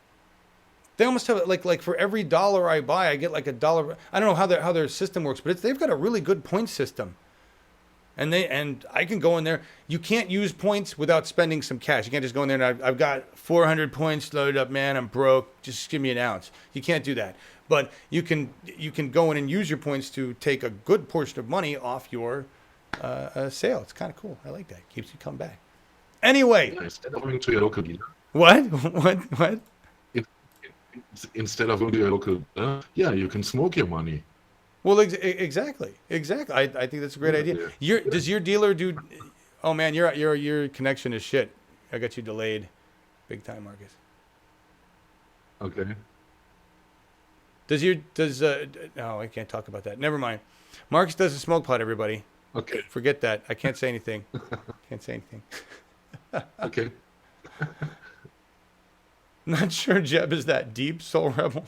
They almost have it like for every dollar I buy, I get like $1. I don't know how their system works, but they've got a really good point system. And I can go in there. You can't use points without spending some cash. You can't just go in there and I've got 400 points loaded up, man. I'm broke. Just give me an ounce. You can't do that. But you can go in and use your points to take a good portion of money off your sale. It's kind of cool. I like that. Keeps you come back. Anyway. Instead of going to your local dealer. What? Instead of going to your local, you can smoke your money. Well, exactly. I think that's a great idea. Does your dealer do? Oh man, your connection is shit. I got you delayed, big time, Marcus. Okay. No, I can't talk about that. Never mind. Marcus does a smoke pot, everybody. Okay. Forget that. I can't say anything. Can't say anything. Okay. Not sure Jeb is that deep, Soul Rebel.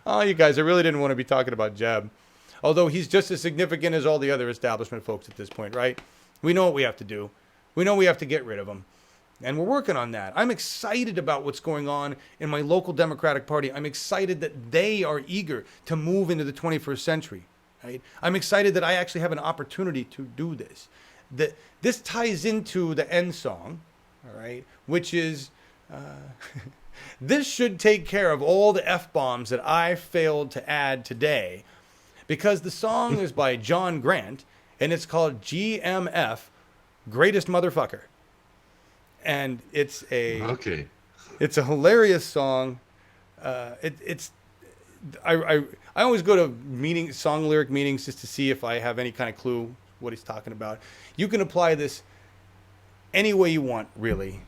Oh, you guys, I really didn't want to be talking about Jeb. Although he's just as significant as all the other establishment folks at this point, right? We know what we have to do. We know we have to get rid of them. And we're working on that. I'm excited about what's going on in my local Democratic Party. I'm excited that they are eager to move into the 21st century, right? I'm excited that I actually have an opportunity to do this. This ties into the end song, all right, which is... this should take care of all the F-bombs that I failed to add today, because the song is by John Grant, and it's called GMF, Greatest Motherfucker. And it's a hilarious song. I always go to song lyric meetings just to see if I have any kind of clue what he's talking about. You can apply this any way you want, really.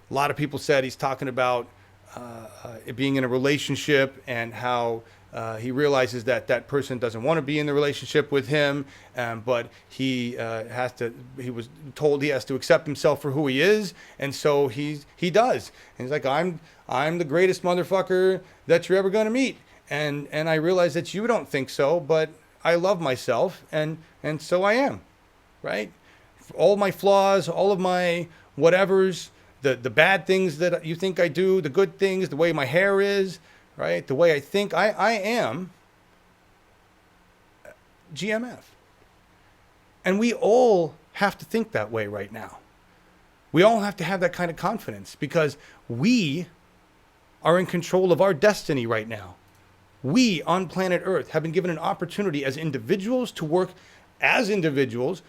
A lot of people said he's talking about being in a relationship and how he realizes that person doesn't want to be in the relationship with him, but he was told he has to accept himself for who he is, and so he does. And he's like, I'm the greatest motherfucker that you're ever going to meet, and I realize that you don't think so, but I love myself, and so I am, right? All my flaws, all of my whatevers. The bad things that you think I do, the good things, the way my hair is, right? The way I think I am GMF. And we all have to think that way right now. We all have to have that kind of confidence, because we are in control of our destiny right now. We on planet Earth have been given an opportunity as individuals to work as individuals,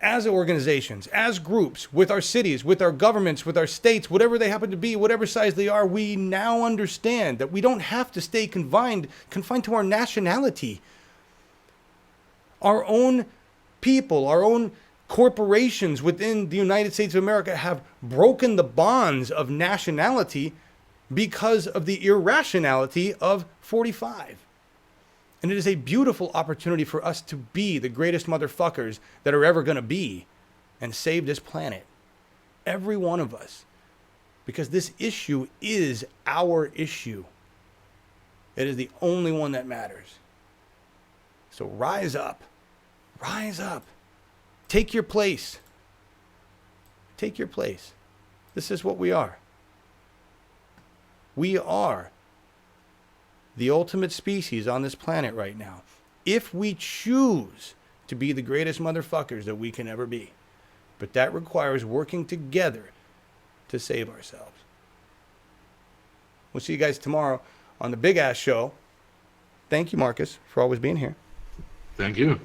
as organizations, as groups, with our cities, with our governments, with our states, whatever they happen to be, whatever size they are. We now understand that we don't have to stay confined to our nationality. Our own people, our own corporations within the United States of America have broken the bonds of nationality because of the irrationality of 45. And it is a beautiful opportunity for us to be the greatest motherfuckers that are ever going to be and save this planet. Every one of us. Because this issue is our issue. It is the only one that matters. So rise up. Rise up. Take your place. Take your place. This is what we are. We are the ultimate species on this planet right now. If we choose to be the greatest motherfuckers that we can ever be. But that requires working together to save ourselves. We'll see you guys tomorrow on the Big Ass Show. Thank you, Marcus, for always being here. Thank you.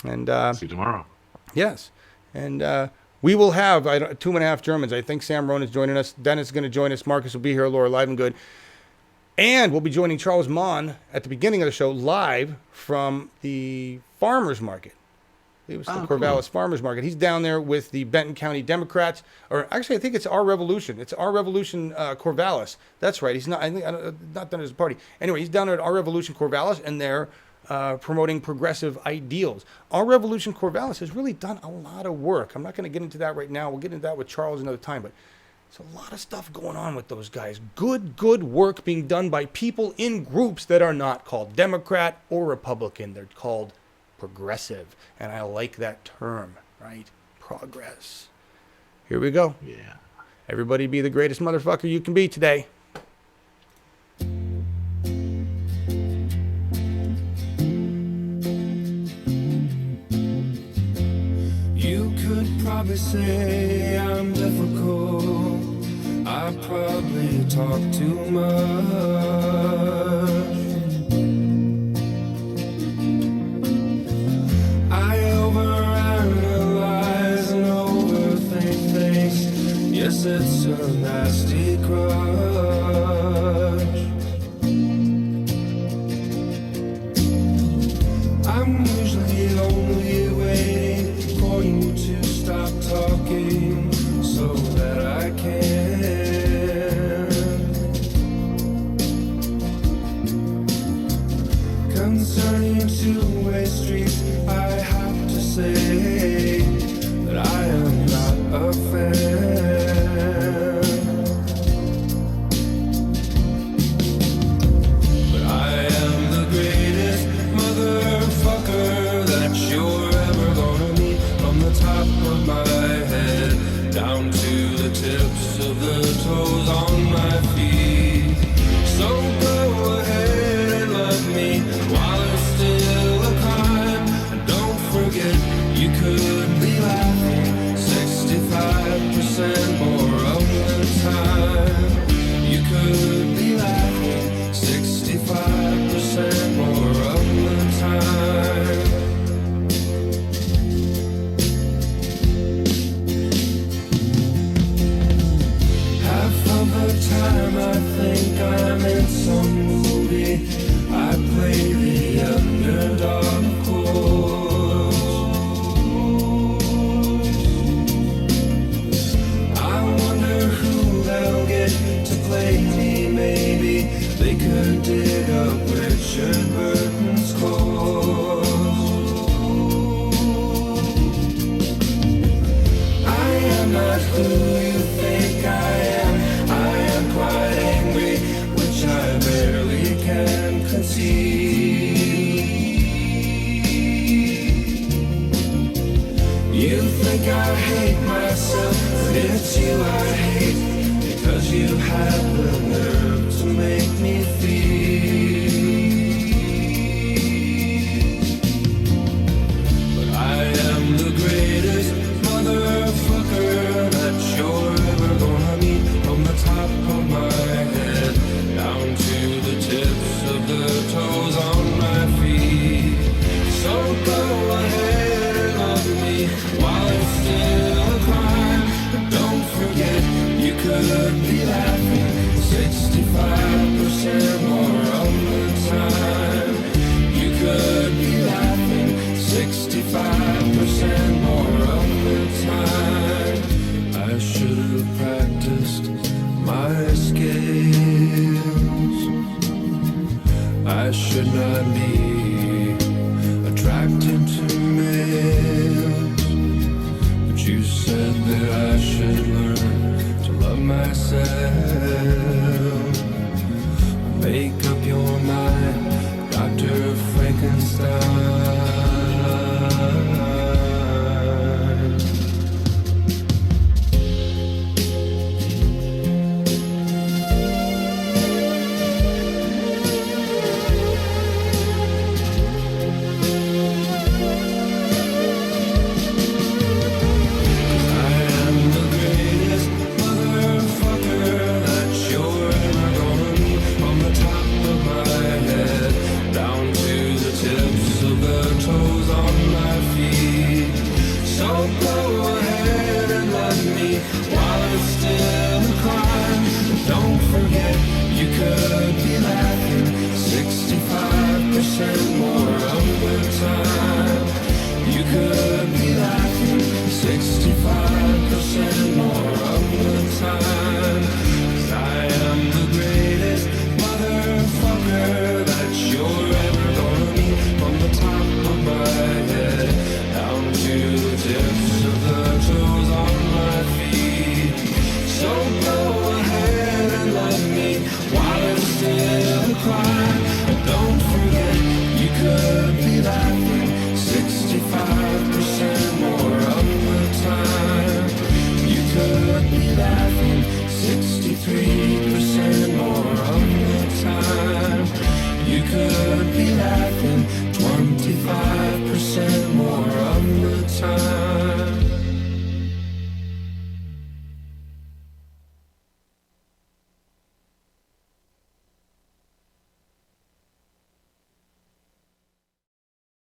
And see you tomorrow. Yes. And we will have 2.5 Germans. I think Sam Ronan is joining us. Dennis is going to join us. Marcus will be here, Laura, live and good. And we'll be joining Charles Mon at the beginning of the show live from the farmers market. It was the Corvallis Farmers Market. He's down there with the Benton County Democrats, or actually, I think it's Our Revolution. It's Our Revolution Corvallis. That's right. He's not. I think not done as a party. Anyway, he's down there at Our Revolution Corvallis, and they're promoting progressive ideals. Our Revolution Corvallis has really done a lot of work. I'm not going to get into that right now. We'll get into that with Charles another time, but there's a lot of stuff going on with those guys. Good work being done by people in groups that are not called Democrat or Republican. They're called progressive. And I like that term, right? Progress. Here we go. Yeah. Everybody be the greatest motherfucker you can be today. You could probably say I'm difficult. I probably talk too much. I overanalyze and overthink things. Yes, it's a nasty crush. I'm usually only waiting for you to stop talking so that I can. Concerning two-way streets, I have to say that I am not a fan. But I am the greatest motherfucker that you're ever gonna meet. From the top of my head down to the tips of the toes on my feet. So go ahead and love me while it's still a crime. And don't forget you could be laughing 65% more of the time. You could be laughing 65% more of the time. Half of the time I think I'm in some movie. I play the underdog, of course. I wonder who they'll get to play me. Maybe they could dig up Richard Burton's cause. I am not who you think I am. I am quite angry, which I barely can conceive. You think I hate myself, but it's you I hate, because you have the nerve to make me feel. I should not be attracted to males, but you said that I should learn to love myself.